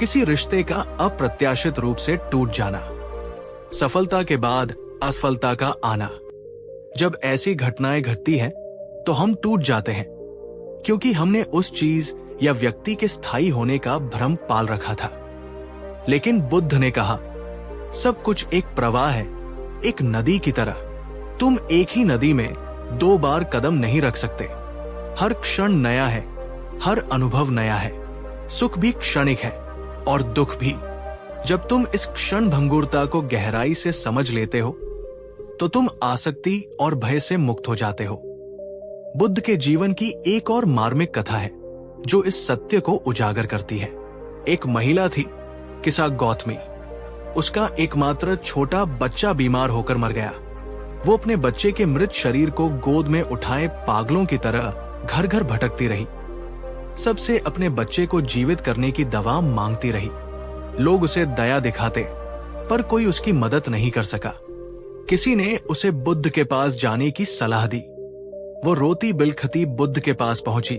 Speaker 1: किसी रिश्ते का अप्रत्याशित रूप से टूट जाना, सफलता के बाद असफलता का आना, जब ऐसी घटनाएं घटती हैं तो हम टूट जाते हैं क्योंकि हमने उस चीज या व्यक्ति के स्थायी होने का भ्रम पाल रखा था। लेकिन बुद्ध ने कहा, सब कुछ एक प्रवाह है, एक नदी की तरह। तुम एक ही नदी में 2 बार कदम नहीं रख सकते। हर क्षण नया है, हर अनुभव नया है। सुख भी क्षणिक है और दुख भी। जब तुम इस क्षण भंगुरता को गहराई से समझ लेते हो तो तुम आसक्ति और भय से मुक्त हो जाते हो। बुद्ध के जीवन की एक और मार्मिक कथा है जो इस सत्य को उजागर करती है। एक महिला थी, किसा गौतमी। उसका एकमात्र छोटा बच्चा बीमार होकर मर गया। वो अपने बच्चे के मृत शरीर को गोद में उठाए पागलों की तरह घर घर भटकती रही। सबसे अपने बच्चे को जीवित करने की दवा मांगती रही। लोग उसे दया दिखाते, पर कोई उसकी मदद नहीं कर सका। किसी ने उसे बुद्ध के पास जाने की सलाह दी। वो रोती बिलखती बुद्ध के पास पहुंची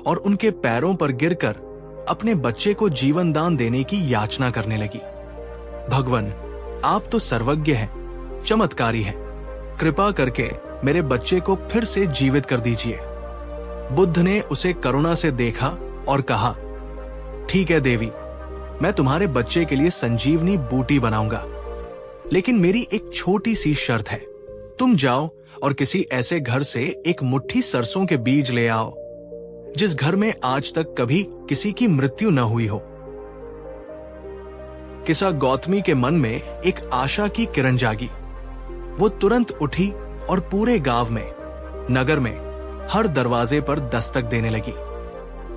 Speaker 1: और उनके पैरों पर गिरकर अपने बच्चे को जीवन दान देने की याचना करने लगी। भगवान, आप तो सर्वज्ञ हैं, चमत्कारी हैं। कृपा करके मेरे बच्चे को फिर से जीवित कर दीजिए। बुद्ध ने उसे करुणा से देखा और कहा, ठीक है देवी, मैं तुम्हारे बच्चे के लिए संजीवनी बूटी बनाऊंगा, लेकिन मेरी एक छोटी सी शर्त है। तुम जाओ और किसी ऐसे घर से एक मुट्ठी सरसों के बीज ले आओ जिस घर में आज तक कभी किसी की मृत्यु न हुई हो। किसा गौतमी के मन में एक आशा की किरण जागी। वो तुरंत उठी और पूरे गांव में, नगर में हर दरवाजे पर दस्तक देने लगी।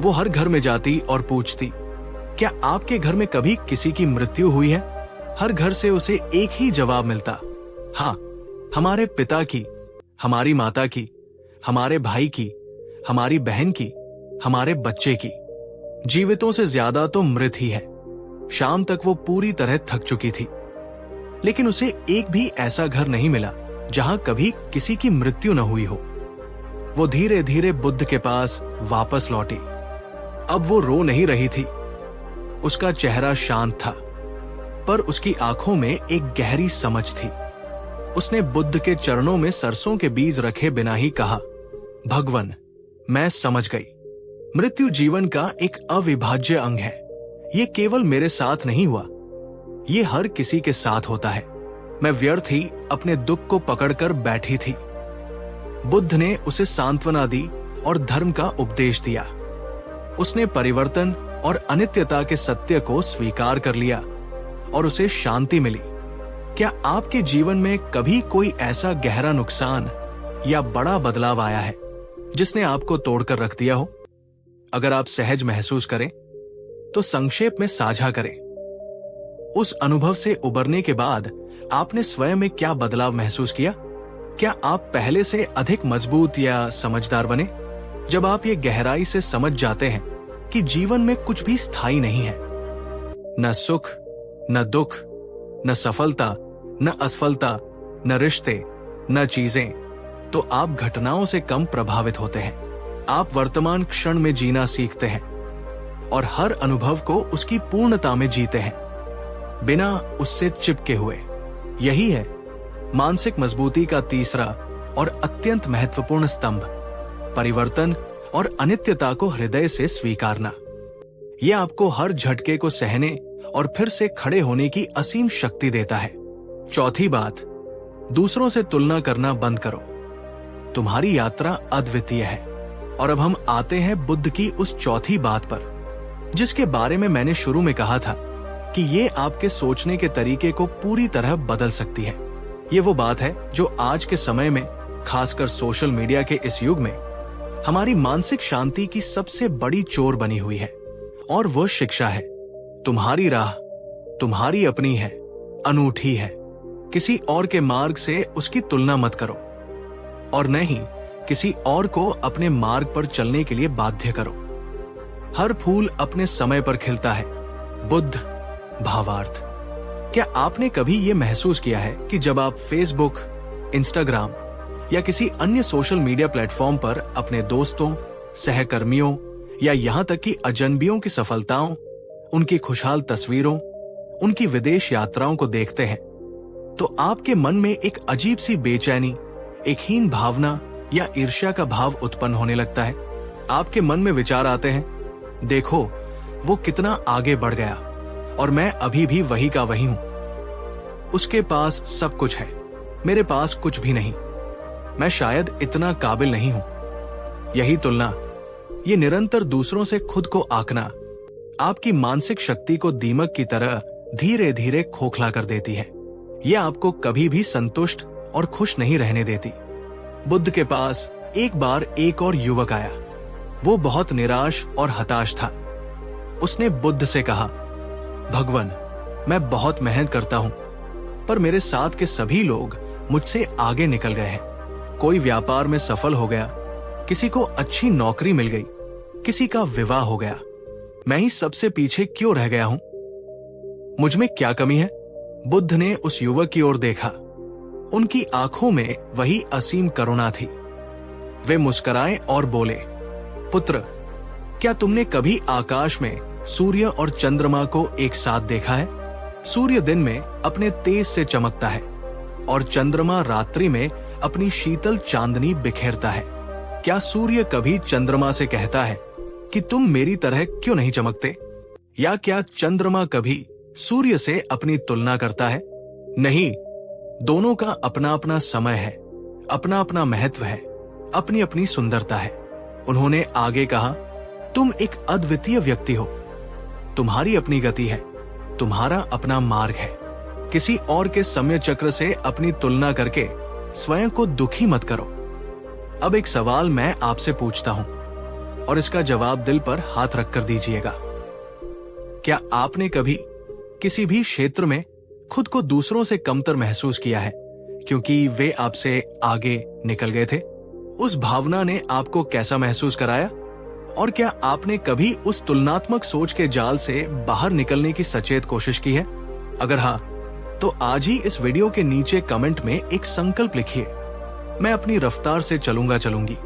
Speaker 1: वो हर घर में जाती और पूछती, क्या आपके घर में कभी किसी की मृत्यु हुई है? हर घर से उसे एक ही जवाब मिलता, हाँ, हमारे पिता की, हमारी माता की, हमारे भाई की, हमारी बहन की, हमारे बच्चे की। जीवितों से ज्यादा तो मृत ही है। शाम तक वो पूरी तरह थक चुकी थी, लेकिन उसे एक भी ऐसा घर नहीं मिला जहां कभी किसी की मृत्यु न हुई हो। वो धीरे धीरे बुद्ध के पास वापस लौटी। अब वो रो नहीं रही थी। उसका चेहरा शांत था, पर उसकी आंखों में एक गहरी समझ थी। उसने बुद्ध के चरणों में सरसों के बीज रखे बिना ही कहा, भगवान, मैं समझ गई। मृत्यु जीवन का एक अविभाज्य अंग है। ये केवल मेरे साथ नहीं हुआ, ये हर किसी के साथ होता है। मैं व्यर्थ ही अपने दुख को पकड़कर बैठी थी। बुद्ध ने उसे सांत्वना दी और धर्म का उपदेश दिया। उसने परिवर्तन और अनित्यता के सत्य को स्वीकार कर लिया और उसे शांति मिली। क्या आपके जीवन में कभी कोई ऐसा गहरा नुकसान या बड़ा बदलाव आया है जिसने आपको तोड़कर रख दिया हो? अगर आप सहज महसूस करें तो संक्षेप में साझा करें। उस अनुभव से उबरने के बाद आपने स्वयं में क्या बदलाव महसूस किया? क्या आप पहले से अधिक मजबूत या समझदार बने? जब आप ये गहराई से समझ जाते हैं कि जीवन में कुछ भी स्थायी नहीं है, न सुख, न दुख, न सफलता, न असफलता, न रिश्ते, न चीजें, तो आप घटनाओं से कम प्रभावित होते हैं। आप वर्तमान क्षण में जीना सीखते हैं और हर अनुभव को उसकी पूर्णता में जीते हैं, बिना उससे चिपके हुए। यही है मानसिक मजबूती का तीसरा और अत्यंत महत्वपूर्ण स्तंभ, परिवर्तन और अनित्यता को हृदय से स्वीकारना। यह आपको हर झटके को सहने और फिर से खड़े होने की असीम शक्ति देता है। चौथी बात, दूसरों से तुलना करना बंद करो। तुम्हारी यात्रा अद्वितीय है। और अब हम आते हैं बुद्ध की उस चौथी बात पर, जिसके बारे में मैंने शुरू में कहा था कि ये आपके सोचने के तरीके को पूरी तरह बदल सकती है। ये वो बात है जो आज के समय में, खासकर सोशल मीडिया के इस युग में, हमारी मानसिक शांति की सबसे बड़ी चोर बनी हुई है। और वो शिक्षा है, तुम्हारी राह तुम्हारी अपनी है, अनूठी है। किसी और के मार्ग से उसकी तुलना मत करो और न ही किसी और को अपने मार्ग पर चलने के लिए बाध्य करो। हर फूल अपने समय पर खिलता है। बुद्ध। भावार्थ, क्या आपने कभी ये महसूस किया है कि जब आप फेसबुक, इंस्टाग्राम या किसी अन्य सोशल मीडिया प्लेटफॉर्म पर अपने दोस्तों, सहकर्मियों या यहाँ तक कि अजनबियों की सफलताओं, उनकी खुशहाल तस्वीरों, उनकी विदेश यात्राओं को देखते हैं, तो आपके मन में एक अजीब सी बेचैनी, एक हीन भावना या ईर्ष्या का भाव उत्पन्न होने लगता है। आपके मन में विचार आते हैं, देखो वो कितना आगे बढ़ गया और मैं अभी भी वही का वही हूं। उसके पास सब कुछ है, मेरे पास कुछ भी नहीं। मैं शायद इतना काबिल नहीं हूं। यही तुलना, ये निरंतर दूसरों से खुद को आंकना आपकी मानसिक शक्ति को दीमक की तरह धीरे धीरे खोखला कर देती है। यह आपको कभी भी संतुष्ट और खुश नहीं रहने देती। बुद्ध के पास एक बार एक और युवक आया। वो बहुत निराश और हताश था। उसने बुद्ध से कहा, भगवान, मैं बहुत मेहनत करता हूं, पर मेरे साथ के सभी लोग मुझसे आगे निकल गए हैं। कोई व्यापार में सफल हो गया, किसी को अच्छी नौकरी मिल गई, किसी का विवाह हो गया। मैं ही सबसे पीछे क्यों रह गया हूं? मुझ में क्या कमी है? बुद्ध ने उस युवक की ओर देखा। उनकी आंखों में वही असीम करुणा थी। वे मुस्कुराए और बोले, पुत्र, क्या तुमने कभी आकाश में सूर्य और चंद्रमा को एक साथ देखा है? सूर्य दिन में अपने तेज से चमकता है और चंद्रमा रात्रि में अपनी शीतल चांदनी बिखेरता है। क्या सूर्य कभी चंद्रमा से कहता है कि तुम मेरी तरह क्यों नहीं चमकते? या क्या चंद्रमा कभी सूर्य से अपनी तुलना करता है? नहीं, दोनों का अपना अपना समय है, अपना अपना महत्व है, अपनी अपनी सुंदरता है। उन्होंने आगे कहा, तुम एक अद्वितीय व्यक्ति हो। तुम्हारी अपनी गति है, तुम्हारा अपना मार्ग है। किसी और के समय चक्र से अपनी तुलना करके स्वयं को दुखी मत करो। अब एक सवाल मैं आपसे पूछता हूं और इसका जवाब दिल पर हाथ रखकर दीजिएगा। क्या आपने कभी किसी भी क्षेत्र में खुद को दूसरों से कमतर महसूस किया है क्योंकि वे आपसे आगे निकल गए थे? उस भावना ने आपको कैसा महसूस कराया? और क्या आपने कभी उस तुलनात्मक सोच के जाल से बाहर निकलने की सचेत कोशिश की है? अगर हाँ, तो आज ही इस वीडियो के नीचे कमेंट में एक संकल्प लिखिए, मैं अपनी रफ्तार से चलूंगी।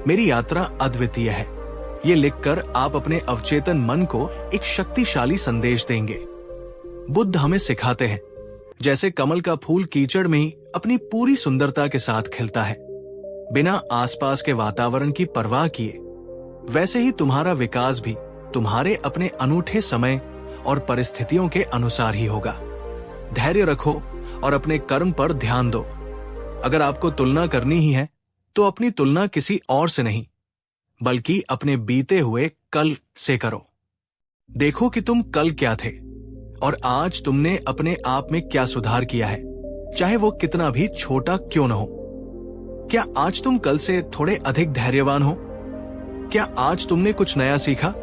Speaker 1: मेरी यात्रा अद्वितीय है। ये लिखकर आप अपने अवचेतन मन को एक शक्तिशाली संदेश देंगे। बुद्ध हमें सिखाते हैं, जैसे कमल का फूल कीचड़ में ही अपनी पूरी सुंदरता के साथ खिलता है, बिना आसपास के वातावरण की परवाह किए, वैसे ही तुम्हारा विकास भी तुम्हारे अपने अनूठे समय और परिस्थितियों के अनुसार ही होगा। धैर्य रखो और अपने कर्म पर ध्यान दो। अगर आपको तुलना करनी ही है तो अपनी तुलना किसी और से नहीं, बल्कि अपने बीते हुए कल से करो। देखो कि तुम कल क्या थे और आज तुमने अपने आप में क्या सुधार किया है, चाहे वो कितना भी छोटा क्यों न हो। क्या आज तुम कल से थोड़े अधिक धैर्यवान हो? क्या आज तुमने कुछ नया सीखा?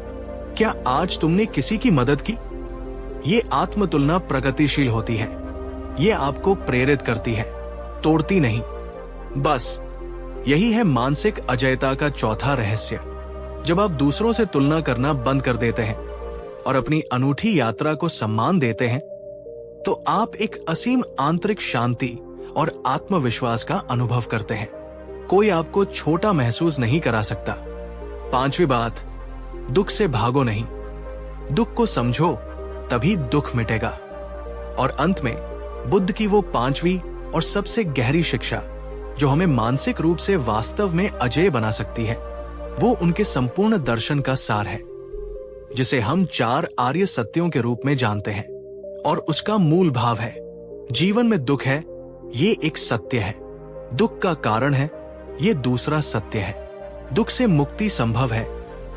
Speaker 1: क्या आज तुमने किसी की मदद की? ये आत्मतुलना प्रगतिशील होती है। ये आपको प्रेरित करती है, तोड़ती नहीं। बस यही है मानसिक अजयता का चौथा रहस्य। जब आप दूसरों से तुलना करना बंद कर देते हैं और अपनी अनूठी यात्रा को सम्मान देते हैं, तो आप एक असीम आंतरिक शांति और आत्मविश्वास का अनुभव करते हैं। कोई आपको छोटा महसूस नहीं करा सकता। पांचवी बात, दुख से भागो नहीं, दुख को समझो, तभी दुख मिटेगा। और अंत में बुद्ध की वो पांचवी और सबसे गहरी शिक्षा जो हमें मानसिक रूप से वास्तव में अजेय बना सकती है, वो उनके संपूर्ण दर्शन का सार है, जिसे हम 4 आर्य सत्यों के रूप में जानते हैं। और उसका मूल भाव है, जीवन में दुख है, ये एक सत्य है। दुख का कारण है, ये दूसरा सत्य है। दुख से मुक्ति संभव है,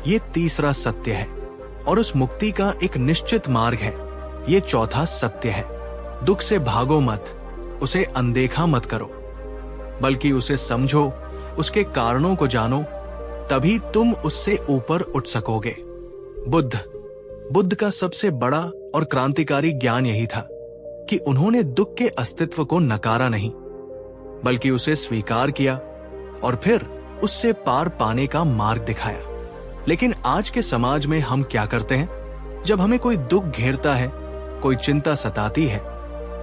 Speaker 1: ये तीसरा सत्य है। और उस मुक्ति का एक निश्चित मार्ग है, ये चौथा सत्य है। दुख से भागो मत, उसे अनदेखा मत करो, बल्कि उसे समझो, उसके कारणों को जानो, तभी तुम उससे ऊपर उठ सकोगे। बुद्ध का सबसे बड़ा और क्रांतिकारी ज्ञान यही था कि उन्होंने दुख के अस्तित्व को नकारा नहीं, बल्कि उसे स्वीकार किया और फिर उससे पार पाने का मार्ग दिखाया। लेकिन आज के समाज में हम क्या करते हैं? जब हमें कोई दुख घेरता है, कोई चिंता सताती है,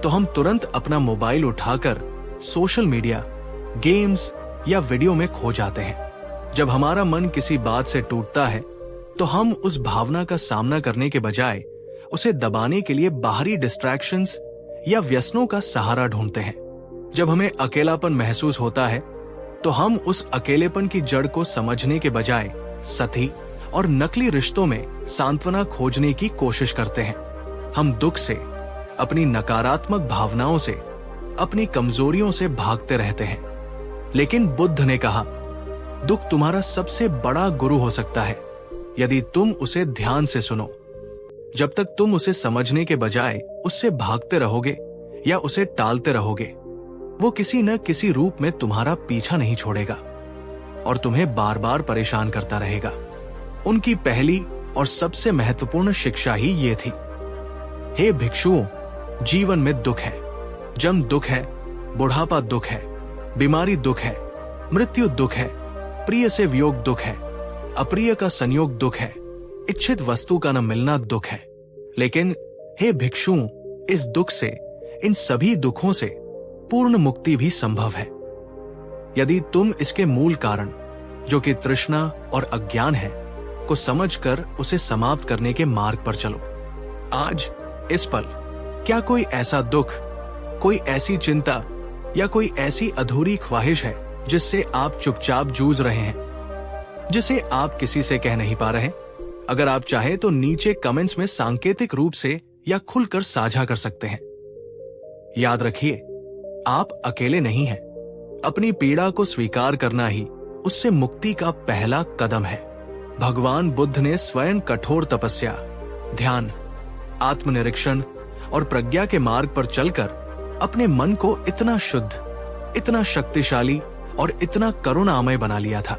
Speaker 1: तो हम तुरंत अपना मोबाइल उठाकर सोशल मीडिया, गेम्स या वीडियो में खो जाते हैं। जब हमारा मन किसी बात से टूटता है, तो हम उस भावना का सामना करने के बजाय उसे दबाने के लिए बाहरी डिस्ट्रैक्शंस या व्यसनों का सहारा ढूंढते हैं। जब हमें अकेलापन महसूस होता है, तो हम उस अकेलेपन की जड़ को समझने के बजाय सती और नकली रिश्तों में सांत्वना खोजने की कोशिश करते हैं। हम दुख से, अपनी नकारात्मक भावनाओं से, अपनी कमजोरियों से भागते रहते हैं। लेकिन बुद्ध ने कहा, दुख तुम्हारा सबसे बड़ा गुरु हो सकता है यदि तुम उसे ध्यान से सुनो। जब तक तुम उसे समझने के बजाय उससे भागते रहोगे या उसे टालते रहोगे, वो किसी न किसी रूप में तुम्हारा पीछा नहीं छोड़ेगा और तुम्हें बार बार परेशान करता रहेगा। उनकी पहली और सबसे महत्वपूर्ण शिक्षा ही ये थी, हे भिक्षुओं, जीवन में दुख है, जन्म दुख है, बुढ़ापा दुख है, बीमारी दुख है, मृत्यु दुख है, प्रिय से वियोग दुख है, अप्रिय का संयोग दुख है, इच्छित वस्तु का न मिलना दुख है। लेकिन हे भिक्षुओं, इस दुख से, इन सभी दुखों से पूर्ण मुक्ति भी संभव है यदि तुम इसके मूल कारण, जो कि तृष्णा और अज्ञान है, को समझकर उसे समाप्त करने के मार्ग पर चलो। आज इस पल क्या कोई ऐसा दुख, कोई ऐसी चिंता या कोई ऐसी अधूरी ख्वाहिश है जिससे आप चुपचाप जूझ रहे हैं, जिसे आप किसी से कह नहीं पा रहे? अगर आप चाहें तो नीचे कमेंट्स में सांकेतिक रूप से या खुलकर साझा कर सकते हैं। याद रखिए, आप अकेले नहीं हैं। अपनी पीड़ा को स्वीकार करना ही उससे मुक्ति का पहला कदम है। भगवान बुद्ध ने स्वयं कठोर तपस्या, ध्यान, आत्मनिरीक्षण और प्रज्ञा के मार्ग पर चलकर अपने मन को इतना शुद्ध, इतना शक्तिशाली और इतना करुणामय बना लिया था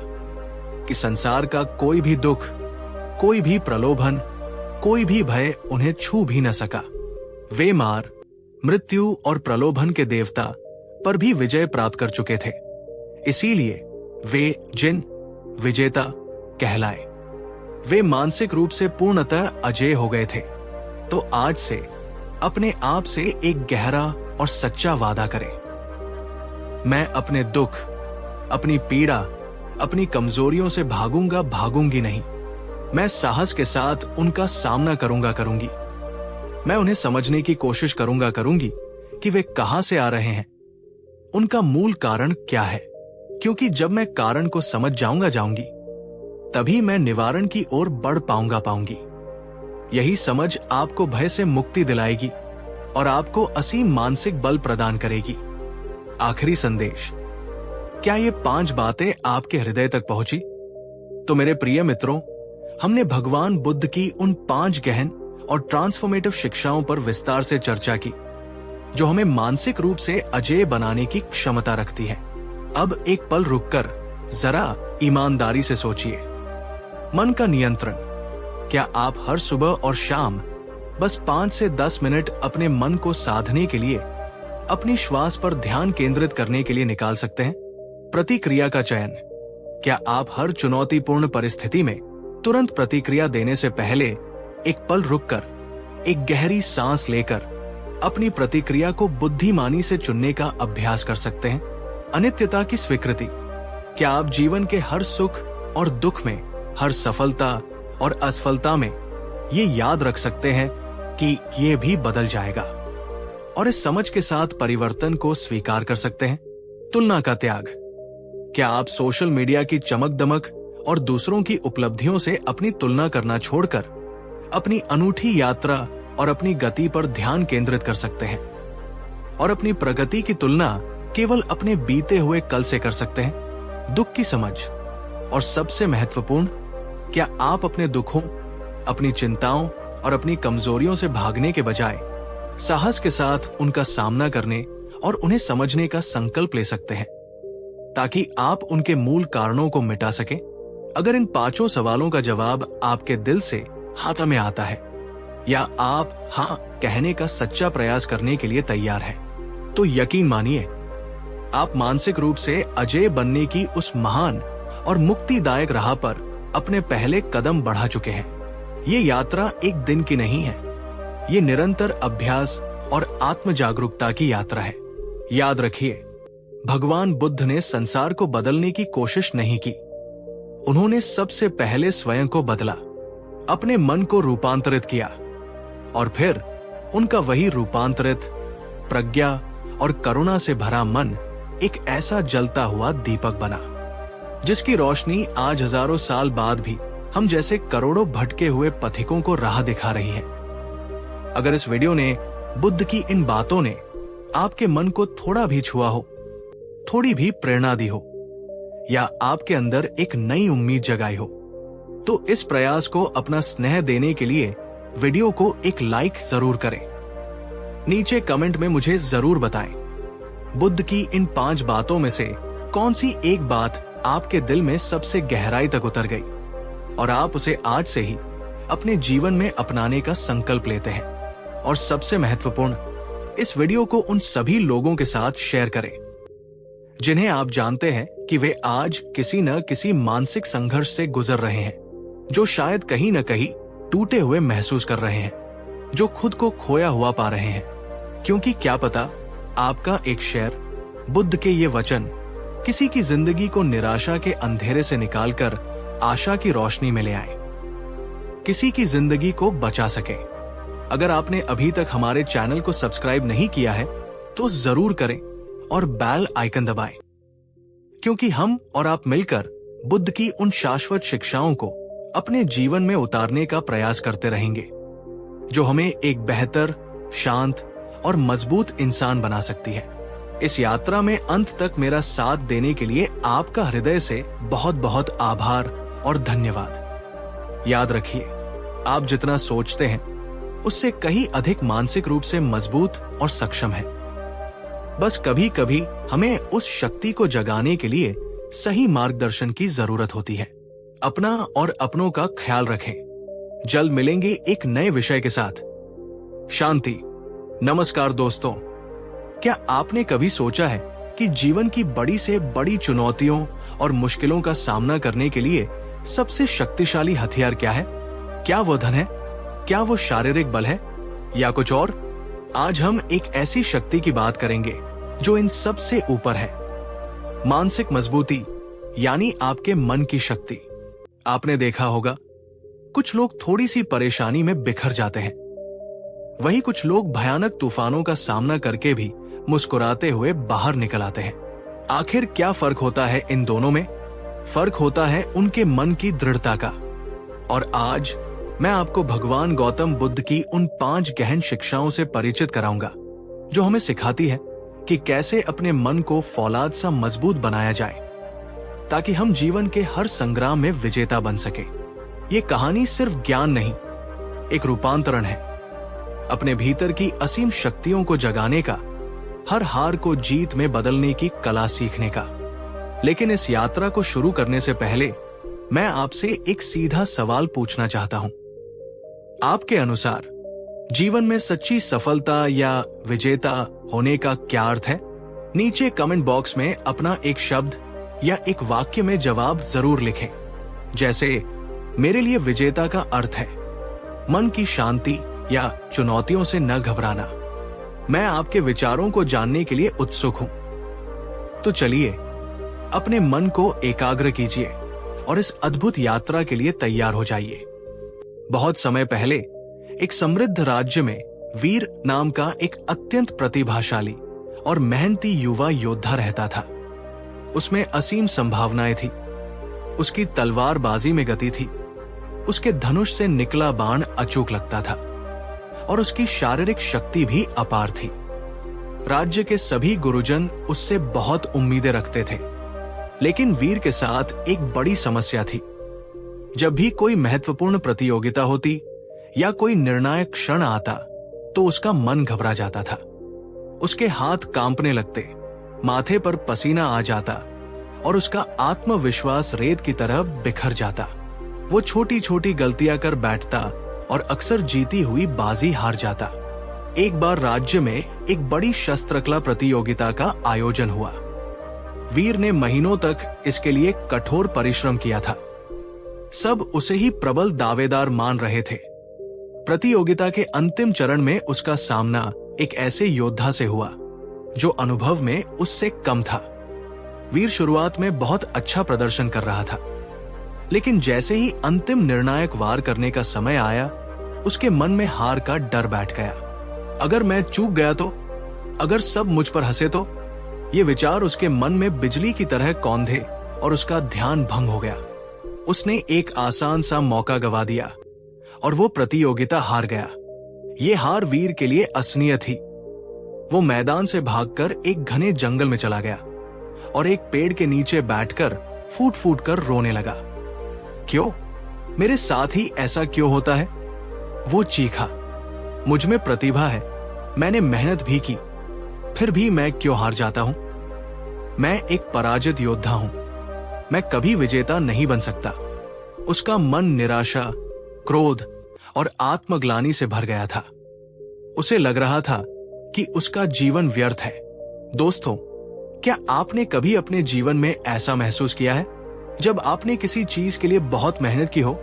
Speaker 1: कि संसार का कोई भी दुख, कोई भी प्रलोभन, कोई भी भय उन्हें छू भी न सका। वे मार, मृत्यु और प्रलोभन के देवता पर भी विजय प्राप्त कर चुके थे। इसीलिए वे जिन विजेता कहलाए। वे मानसिक रूप से पूर्णतः अजेय हो गए थे। तो आज से अपने आप से एक गहरा और सच्चा वादा करें, मैं अपने दुख, अपनी पीड़ा, अपनी कमजोरियों से भागूंगी नहीं। मैं साहस के साथ उनका सामना करूंगी। मैं उन्हें समझने की कोशिश करूंगी कि वे कहां से आ रहे हैं, उनका मूल कारण क्या है। क्योंकि जब मैं कारण को समझ जाऊंगी, तभी मैं निवारण की ओर बढ़ पाऊंगी। यही समझ आपको भय से मुक्ति दिलाएगी और आपको असीम मानसिक बल प्रदान करेगी। आखिरी संदेश, क्या ये 5 बातें आपके हृदय तक पहुंची? तो मेरे प्रिय मित्रों, हमने भगवान बुद्ध की उन 5 गहन और ट्रांसफॉर्मेटिव शिक्षाओं पर विस्तार से चर्चा की, जो हमें मानसिक रूप से अजेय बनाने की क्षमता रखती है। अब एक पल रुककर जरा ईमानदारी से सोचिए, मन का नियंत्रण, क्या आप हर सुबह और शाम बस 5 से 10 मिनट अपने मन को साधने के लिए, अपनी श्वास पर ध्यान केंद्रित करने के लिए निकाल सकते हैं? प्रतिक्रिया का चयन, क्या आप हर चुनौतीपूर्ण परिस्थिति में तुरंत प्रतिक्रिया देने से पहले एक पल रुककर, एक गहरी सांस लेकर अपनी प्रतिक्रिया को बुद्धिमानी से चुनने का अभ्यास कर सकते हैं? अनित्यता की स्वीकृति, क्या आप जीवन के हर सुख और दुख में, हर सफलता और असफलता में ये याद रख सकते हैं कि ये भी बदल जाएगा, और इस समझ के साथ परिवर्तन को स्वीकार कर सकते हैं? तुलना का त्याग, क्या आप सोशल मीडिया की चमक दमक और दूसरों की उपलब्धियों से अपनी तुलना करना छोड़कर अपनी अनूठी यात्रा और अपनी गति पर ध्यान केंद्रित कर सकते हैं, और अपनी प्रगति की तुलना केवल अपने बीते हुए कल से कर सकते हैं? दुख की समझ, और सबसे महत्वपूर्ण, क्या आप अपने दुखों, अपनी चिंताओं और अपनी कमजोरियों से भागने के बजाय साहस के साथ उनका सामना करने और उन्हें समझने का संकल्प ले सकते हैं, ताकि आप उनके मूल कारणों को मिटा सकें? अगर इन 5 सवालों का जवाब आपके दिल से हाथ में आता है, या आप हाँ कहने का सच्चा प्रयास करने के लिए तैयार हैं, तो यकीन मानिए, आप मानसिक रूप से अजेय बनने की उस महान और मुक्तिदायक राह पर अपने पहले कदम बढ़ा चुके हैं। ये यात्रा एक दिन की नहीं है, ये निरंतर अभ्यास और आत्म जागरूकता की यात्रा है। याद रखिए, भगवान बुद्ध ने संसार को बदलने की कोशिश नहीं की। उन्होंने सबसे पहले स्वयं को बदला, अपने मन को रूपांतरित किया, और फिर उनका वही रूपांतरित, प्रज्ञा और करुणा से भरा मन एक ऐसा जलता हुआ दीपक बना, जिसकी रोशनी आज हजारों साल बाद भी हम जैसे करोड़ों भटके हुए पथिकों को राह दिखा रही है। अगर इस वीडियो ने, बुद्ध की इन बातों ने आपके मन को थोड़ा भी छुआ हो, थोड़ी भी प्रेरणा दी हो, या आपके अंदर एक नई उम्मीद जगाई हो, तो इस प्रयास को अपना स्नेह देने के लिए वीडियो को एक लाइक जरूर करें। नीचे कमेंट में मुझे जरूर बताएं, बुद्ध की इन 5 बातों में से कौन सी एक बात आपके दिल में सबसे गहराई तक उतर गई और आप उसे आज से ही अपने जीवन में अपनाने का संकल्प लेते हैं। और सबसे महत्वपूर्ण, इस वीडियो को उन सभी लोगों के साथ शेयर करें जिन्हें आप जानते हैं कि वे आज किसी न किसी मानसिक संघर्ष से गुजर रहे हैं, जो शायद कहीं न कहीं टूटे हुए महसूस कर रहे हैं, जो खुद को खोया हुआ पा रहे हैं। क्योंकि क्या पता आपका एक शेयर, बुद्ध के ये वचन किसी की जिंदगी को निराशा के अंधेरे से निकालकर आशा की रोशनी में ले आए, किसी की जिंदगी को बचा सके। अगर आपने अभी तक हमारे चैनल को सब्सक्राइब नहीं किया है तो जरूर करें और बेल आइकन दबाएं, क्योंकि हम और आप मिलकर बुद्ध की उन शाश्वत शिक्षाओं को अपने जीवन में उतारने का प्रयास करते रहेंगे, जो हमें एक बेहतर, शांत और मजबूत इंसान बना सकती है। इस यात्रा में अंत तक मेरा साथ देने के लिए आपका हृदय से बहुत बहुत आभार और धन्यवाद। याद रखिए, आप जितना सोचते हैं उससे कहीं अधिक मानसिक रूप से मजबूत और सक्षम है। बस कभी कभी हमें उस शक्ति को जगाने के लिए सही मार्गदर्शन की जरूरत होती है। अपना और अपनों का ख्याल रखें। जल्द मिलेंगे एक नए विषय के साथ। शांति। नमस्कार दोस्तों, क्या आपने कभी सोचा है कि जीवन की बड़ी से बड़ी चुनौतियों और मुश्किलों का सामना करने के लिए सबसे शक्तिशाली हथियार क्या है? क्या वो धन है? क्या वो शारीरिक बल है या कुछ और? आज हम एक ऐसी शक्ति की बात करेंगे जो इन सब से ऊपर है। मानसिक मजबूती, यानी आपके मन की शक्ति। आपने देखा होगा, कुछ लोग थोड़ी सी परेशानी में बिखर जाते हैं, वही कुछ लोग भयानक तूफानों का सामना करके भी मुस्कुराते हुए बाहर निकल आते हैं। आखिर क्या फर्क होता है इन दोनों में? फर्क होता है उनके मन की दृढ़ता का। और आज मैं आपको भगवान गौतम बुद्ध की उन 5 गहन शिक्षाओं से परिचित कराऊंगा, जो हमें सिखाती है कि कैसे अपने मन को फौलाद सा मजबूत बनाया जाए, ताकि हम जीवन के हर संग्राम में विजेता बन सके। ये कहानी सिर्फ ज्ञान नहीं, एक रूपांतरण है, अपने भीतर की असीम शक्तियों को जगाने का, हर हार को जीत में बदलने की कला सीखने का। लेकिन इस यात्रा को शुरू करने से पहले मैं आपसे एक सीधा सवाल पूछना चाहता हूं। आपके अनुसार जीवन में सच्ची सफलता या विजेता होने का क्या अर्थ है? नीचे कमेंट बॉक्स में अपना एक शब्द या एक वाक्य में जवाब जरूर लिखें। जैसे, मेरे लिए विजेता का अर्थ है मन की शांति या चुनौतियों से न घबराना। मैं आपके विचारों को जानने के लिए उत्सुक हूं। तो चलिए, अपने मन को एकाग्र कीजिए और इस अद्भुत यात्रा के लिए तैयार हो जाइए। बहुत समय पहले एक समृद्ध राज्य में वीर नाम का एक अत्यंत प्रतिभाशाली और मेहनती युवा योद्धा रहता था। उसमें असीम संभावनाएं थी। उसकी तलवारबाजी में गति थी, उसके धनुष से निकला बाण अचूक लगता था और उसकी शारीरिक शक्ति भी अपार थी। राज्य के सभी गुरुजन उससे बहुत उम्मीदें रखते थे, लेकिन वीर के साथ एक बड़ी समस्या थी। जब भी कोई महत्वपूर्ण प्रतियोगिता होती या कोई निर्णायक क्षण आता तो उसका मन घबरा जाता था। उसके हाथ कांपने लगते, माथे पर पसीना आ जाता और उसका आत्मविश्वास रेत की तरह बिखर जाता। वो छोटी छोटी गलतियां कर बैठता और अक्सर जीती हुई बाजी हार जाता। एक बार राज्य में एक बड़ी शस्त्रकला प्रतियोगिता का आयोजन हुआ। वीर ने महीनों तक इसके लिए कठोर परिश्रम किया था। सब उसे ही प्रबल दावेदार मान रहे थे। प्रतियोगिता के अंतिम चरण में उसका सामना एक ऐसे योद्धा से हुआ जो अनुभव में उससे कम था। वीर शुरुआत में बहुत अच्छा प्रदर्शन कर रहा था, लेकिन जैसे ही अंतिम निर्णायक वार करने का समय आया, उसके मन में हार का डर बैठ गया। अगर मैं चूक गया तो, अगर सब मुझ पर हंसे तो, ये विचार उसके मन में बिजली की तरह कौंधे और उसका ध्यान भंग हो गया। उसने एक आसान सा मौका गवा दिया और वो प्रतियोगिता हार गया। ये हार वीर के लिए असनीय थी। वो मैदान से भागकर एक घने जंगल में चला गया और एक पेड़ के नीचे बैठकर फूट फूट कर रोने लगा। क्यों? मेरे साथ ही ऐसा क्यों होता है? वो चीखा। मुझ में प्रतिभा है, मैंने मेहनत भी की, फिर भी मैं क्यों हार जाता हूं? मैं एक पराजित योद्धा हूं, मैं कभी विजेता नहीं बन सकता। उसका मन निराशा, क्रोध और आत्मग्लानि से भर गया था। उसे लग रहा था कि उसका जीवन व्यर्थ है। दोस्तों, क्या आपने कभी अपने जीवन में ऐसा महसूस किया है जब आपने किसी चीज के लिए बहुत मेहनत की हो,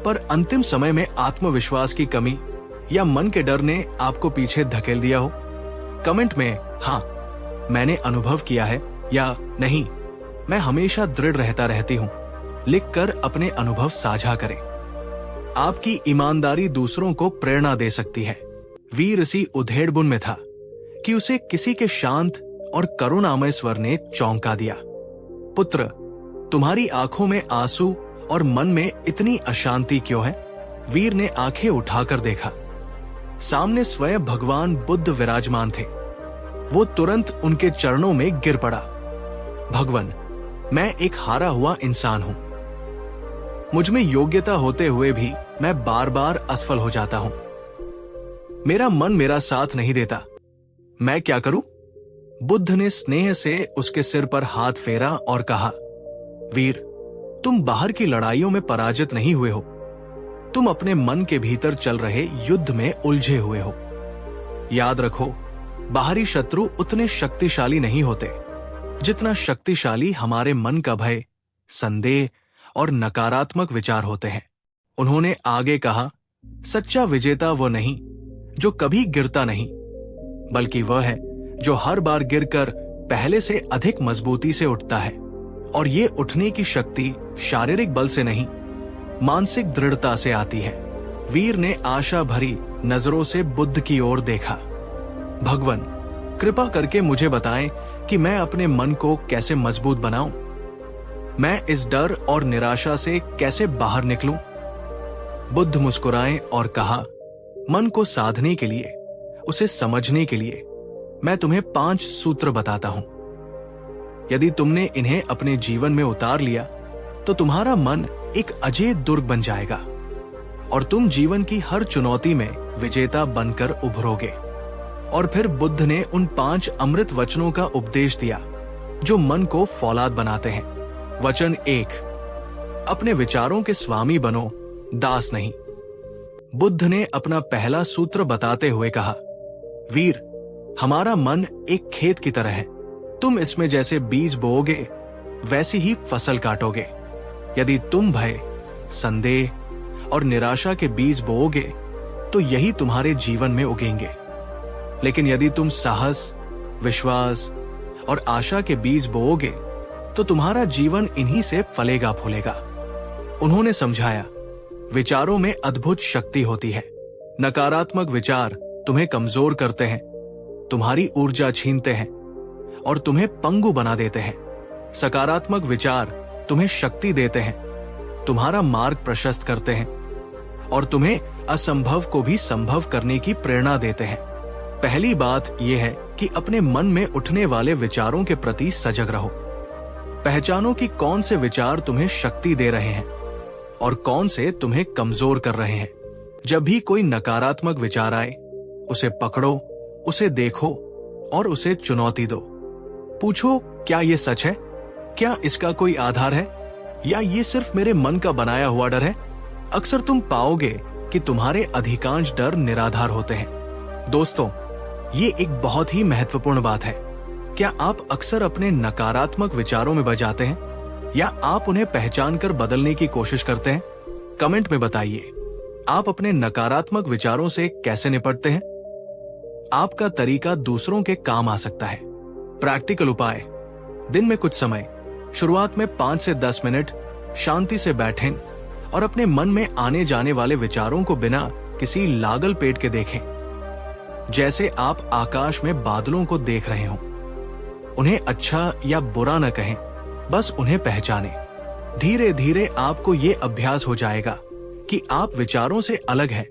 Speaker 1: पर अंतिम समय में आत्मविश्वास की कमी या मन के डर ने आपको पीछे धकेल दिया हो? कमेंट में हाँ मैंने अनुभव किया है या नहीं मैं हमेशा दृढ़ रहती हूँ लिखकर अपने अनुभव साझा करें। आपकी ईमानदारी दूसरों को प्रेरणा दे सकती है। वीर इसी उधेड़बुन में था कि उसे किसी के शांत और करुणामय स्वर ने चौंका दिया। पुत्र, तुम्हारी आंखों में आंसू और मन में इतनी अशांति क्यों है? वीर ने आंखें उठाकर देखा। सामने स्वयं भगवान बुद्ध विराजमान थे। वो तुरंत उनके चरणों में गिर पड़ा। भगवान, मैं एक हारा हुआ इंसान हूं। मुझ में योग्यता होते हुए भी मैं बार बार असफल हो जाता हूं। मेरा मन मेरा साथ नहीं देता। मैं क्या करूं? बुद्ध ने स्नेह से उसके सिर पर हाथ फेरा और कहा, वीर, तुम बाहर की लड़ाइयों में पराजित नहीं हुए हो, तुम अपने मन के भीतर चल रहे युद्ध में उलझे हुए हो। याद रखो, बाहरी शत्रु उतने शक्तिशाली नहीं होते जितना शक्तिशाली हमारे मन का भय, संदेह और नकारात्मक विचार होते हैं। उन्होंने आगे कहा, सच्चा विजेता वो नहीं जो कभी गिरता नहीं, बल्कि वह है जो हर बार गिरकर पहले से अधिक मजबूती से उठता है। और ये उठने की शक्ति शारीरिक बल से नहीं, मानसिक दृढ़ता से आती है। वीर ने आशा भरी नजरों से बुद्ध की ओर देखा। भगवान, कृपा करके मुझे बताएं कि मैं अपने मन को कैसे मजबूत बनाऊं? मैं इस डर और निराशा से कैसे बाहर निकलूं? बुद्ध मुस्कुराए और कहा, मन को साधने के लिए, उसे समझने के लिए मैं तुम्हें 5 सूत्र बताता हूं। यदि तुमने इन्हें अपने जीवन में उतार लिया तो तुम्हारा मन एक अजेय दुर्ग बन जाएगा और तुम जीवन की हर चुनौती में विजेता बनकर उभरोगे। और फिर बुद्ध ने उन 5 अमृत वचनों का उपदेश दिया जो मन को फौलाद बनाते हैं। वचन 1, अपने विचारों के स्वामी बनो, दास नहीं। बुद्ध ने अपना पहला सूत्र बताते हुए कहा, वीर, हमारा मन एक खेत की तरह है। तुम इसमें जैसे बीज बोओगे वैसी ही फसल काटोगे। यदि तुम भय, संदेह और निराशा के बीज बोओगे तो यही तुम्हारे जीवन में उगेंगे। लेकिन यदि तुम साहस, विश्वास और आशा के बीज बोओगे तो तुम्हारा जीवन इन्हीं से फलेगा फूलेगा। उन्होंने समझाया, विचारों में अद्भुत शक्ति होती है। नकारात्मक विचार तुम्हें कमजोर करते हैं, तुम्हारी ऊर्जा छीनते हैं और तुम्हें पंगु बना देते हैं। सकारात्मक विचार तुम्हें शक्ति देते हैं, तुम्हारा मार्ग प्रशस्त करते हैं और तुम्हें असंभव को भी संभव करने की प्रेरणा देते हैं। पहली बात यह है कि अपने मन में उठने वाले विचारों के प्रति सजग रहो। पहचानो कि कौन से विचार तुम्हें शक्ति दे रहे हैं और कौन से तुम्हें कमजोर कर रहे हैं। जब भी कोई नकारात्मक विचार आए, उसे पकड़ो, उसे देखो और उसे चुनौती दो। पूछो, क्या ये सच है? क्या इसका कोई आधार है या ये सिर्फ मेरे मन का बनाया हुआ डर है? अक्सर तुम पाओगे कि तुम्हारे अधिकांश डर निराधार होते हैं। दोस्तों, ये एक बहुत ही महत्वपूर्ण बात है। क्या आप अक्सर अपने नकारात्मक विचारों में बजाते हैं या आप उन्हें पहचानकर बदलने की कोशिश करते हैं? कमेंट में बताइए, आप अपने नकारात्मक विचारों से कैसे निपटते हैं? आपका तरीका दूसरों के काम आ सकता है। प्रैक्टिकल उपाय, दिन में कुछ समय, शुरुआत में 5 से 10 मिनट शांति से बैठें और अपने मन में आने जाने वाले विचारों को बिना किसी लागल पेट के देखें, जैसे आप आकाश में बादलों को देख रहे हों। उन्हें अच्छा या बुरा न कहें, बस उन्हें पहचानें। धीरे धीरे आपको ये अभ्यास हो जाएगा कि आप विचारों से अलग हैं।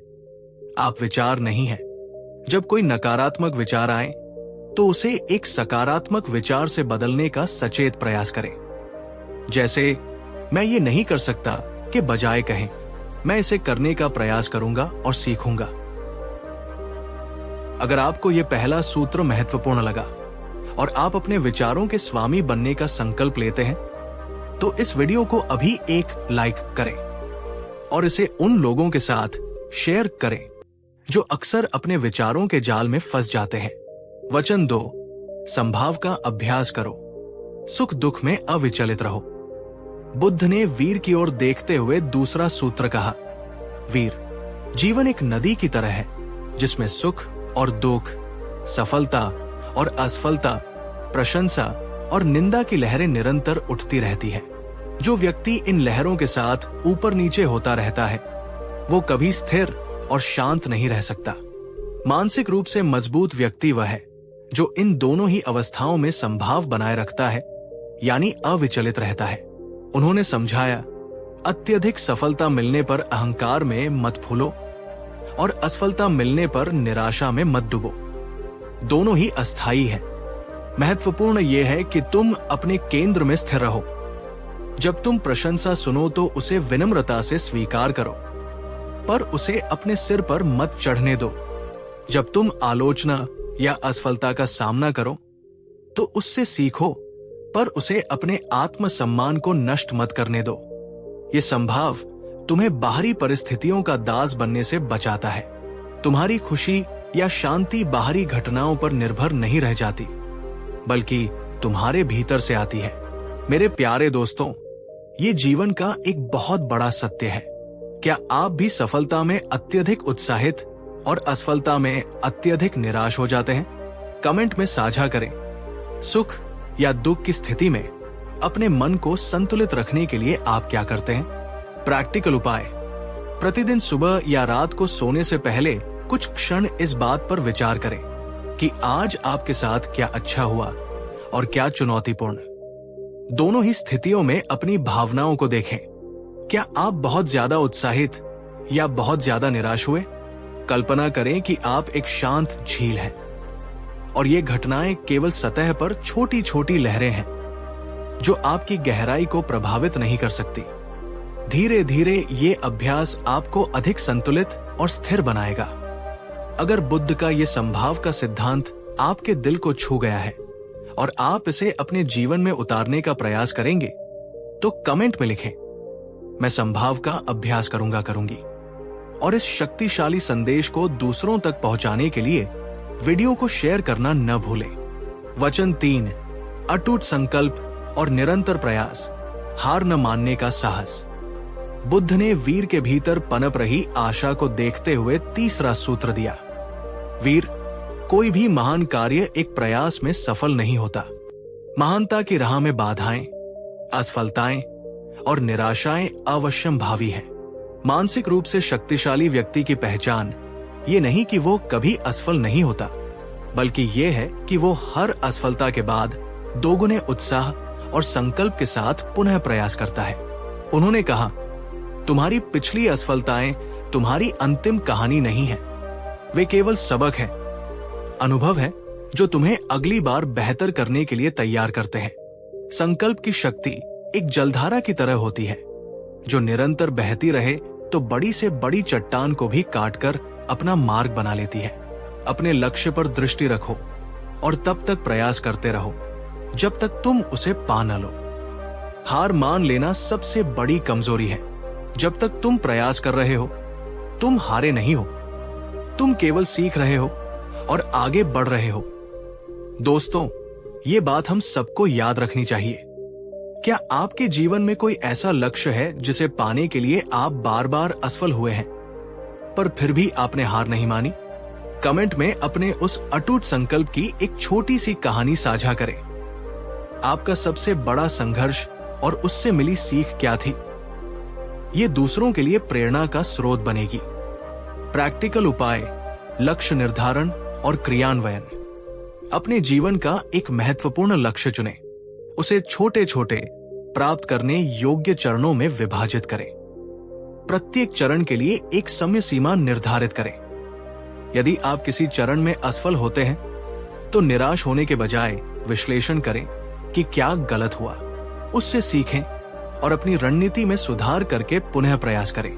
Speaker 1: आप विचार नहीं है। जब कोई नकारात्मक विचार आए तो उसे एक सकारात्मक विचार से बदलने का सचेत प्रयास करें। जैसे मैं ये नहीं कर सकता के बजाय कहें मैं इसे करने का प्रयास करूंगा और सीखूंगा। अगर आपको यह पहला सूत्र महत्वपूर्ण लगा और आप अपने विचारों के स्वामी बनने का संकल्प लेते हैं तो इस वीडियो को अभी एक लाइक करें और इसे उन लोगों के साथ शेयर करें जो अक्सर अपने विचारों के जाल में फंस जाते हैं। वचन 2, संभाव का अभ्यास करो, सुख दुख में अविचलित रहो। बुद्ध ने वीर की ओर देखते हुए दूसरा सूत्र कहा, वीर, जीवन एक नदी की तरह है जिसमें सुख और दुख, सफलता और असफलता, प्रशंसा और निंदा की लहरें निरंतर उठती रहती है। जो व्यक्ति इन लहरों के साथ ऊपर नीचे होता रहता है वो कभी स्थिर और शांत नहीं रह सकता। मानसिक रूप से मजबूत व्यक्ति वह है जो इन दोनों ही अवस्थाओं में संभाव बनाए रखता है, यानी अविचलित रहता है। उन्होंने समझाया, अत्यधिक सफलता मिलने पर अहंकार में मत फूलो और असफलता मिलने पर निराशा में मत डूबो। दोनों ही अस्थायी हैं। महत्वपूर्ण यह है कि तुम अपने केंद्र में स्थिर रहो। जब तुम प्रशंसा सुनो तो उसे विनम्रता से स्वीकार करो, पर उसे अपने सिर पर मत चढ़ने दो। जब तुम आलोचना या असफलता का सामना करो तो उससे सीखो, पर उसे अपने आत्मसम्मान को नष्ट मत करने दो। ये संभाव तुम्हें बाहरी परिस्थितियों का दास बनने से बचाता है। तुम्हारी खुशी या शांति बाहरी घटनाओं पर निर्भर नहीं रह जाती, बल्कि तुम्हारे भीतर से आती है। मेरे प्यारे दोस्तों, ये जीवन का एक बहुत बड़ा सत्य है। क्या आप भी सफलता में अत्यधिक उत्साहित और असफलता में अत्यधिक निराश हो जाते हैं? कमेंट में साझा करें। सुख या दुख की स्थिति में अपने मन को संतुलित रखने के लिए आप क्या करते हैं? प्रैक्टिकल उपाय, प्रतिदिन सुबह या रात को सोने से पहले कुछ क्षण इस बात पर विचार करें कि आज आपके साथ क्या अच्छा हुआ और क्या चुनौतीपूर्ण। दोनों ही स्थितियों में अपनी भावनाओं को देखें। क्या आप बहुत ज्यादा उत्साहित या बहुत ज्यादा निराश हुए? कल्पना करें कि आप एक शांत झील हैं और ये घटनाएं केवल सतह पर छोटी छोटी लहरें हैं जो आपकी गहराई को प्रभावित नहीं कर सकती। धीरे धीरे ये अभ्यास आपको अधिक संतुलित और स्थिर बनाएगा। अगर बुद्ध का ये संभाव का सिद्धांत आपके दिल को छू गया है और आप इसे अपने जीवन में उतारने का प्रयास करेंगे तो कमेंट में लिखें, मैं संभाव का अभ्यास करूंगी। और इस शक्तिशाली संदेश को दूसरों तक पहुंचाने के लिए वीडियो को शेयर करना न भूलें। वचन 3, अटूट संकल्प और निरंतर प्रयास, हार न मानने का साहस। बुद्ध ने वीर के भीतर पनप रही आशा को देखते हुए तीसरा सूत्र दिया, वीर, कोई भी महान कार्य एक प्रयास में सफल नहीं होता। महानता की राह में बाधाएं, असफलताएं और निराशाएं अवश्यम भावी हैं। मानसिक रूप से शक्तिशाली व्यक्ति की पहचान ये नहीं कि वो कभी असफल नहीं होता, बल्कि ये है कि वो हर असफलता के बाद दोगुने उत्साह और संकल्प के साथ पुनः प्रयास करता है। उन्होंने कहा, तुम्हारी पिछली असफलताएं तुम्हारी अंतिम कहानी नहीं है, वे केवल सबक है, अनुभव है जो तुम्हें अगली बार बेहतर करने के लिए तैयार करते हैं। संकल्प की शक्ति एक जलधारा की तरह होती है जो निरंतर बहती रहे तो बड़ी से बड़ी चट्टान को भी काटकर अपना मार्ग बना लेती है। अपने लक्ष्य पर दृष्टि रखो और तब तक प्रयास करते रहो जब तक तुम उसे पा न लो। हार मान लेना सबसे बड़ी कमजोरी है। जब तक तुम प्रयास कर रहे हो, तुम हारे नहीं हो, तुम केवल सीख रहे हो और आगे बढ़ रहे हो। दोस्तों, ये बात हम सबको याद रखनी चाहिए। क्या आपके जीवन में कोई ऐसा लक्ष्य है जिसे पाने के लिए आप बार बार असफल हुए हैं, पर फिर भी आपने हार नहीं मानी? कमेंट में अपने उस अटूट संकल्प की एक छोटी सी कहानी साझा करें। आपका सबसे बड़ा संघर्ष और उससे मिली सीख क्या थी? ये दूसरों के लिए प्रेरणा का स्रोत बनेगी। प्रैक्टिकल उपाय, लक्ष्य निर्धारण और क्रियान्वयन। अपने जीवन का एक महत्वपूर्ण लक्ष्य चुनें। उसे छोटे छोटे प्राप्त करने योग्य चरणों में विभाजित करें। प्रत्येक चरण के लिए एक समय सीमा निर्धारित करें यदि आप किसी चरण में असफल होते हैं तो निराश होने के बजाय विश्लेषण करें कि क्या गलत हुआ, उससे सीखें और अपनी रणनीति में सुधार करके पुनः प्रयास करें।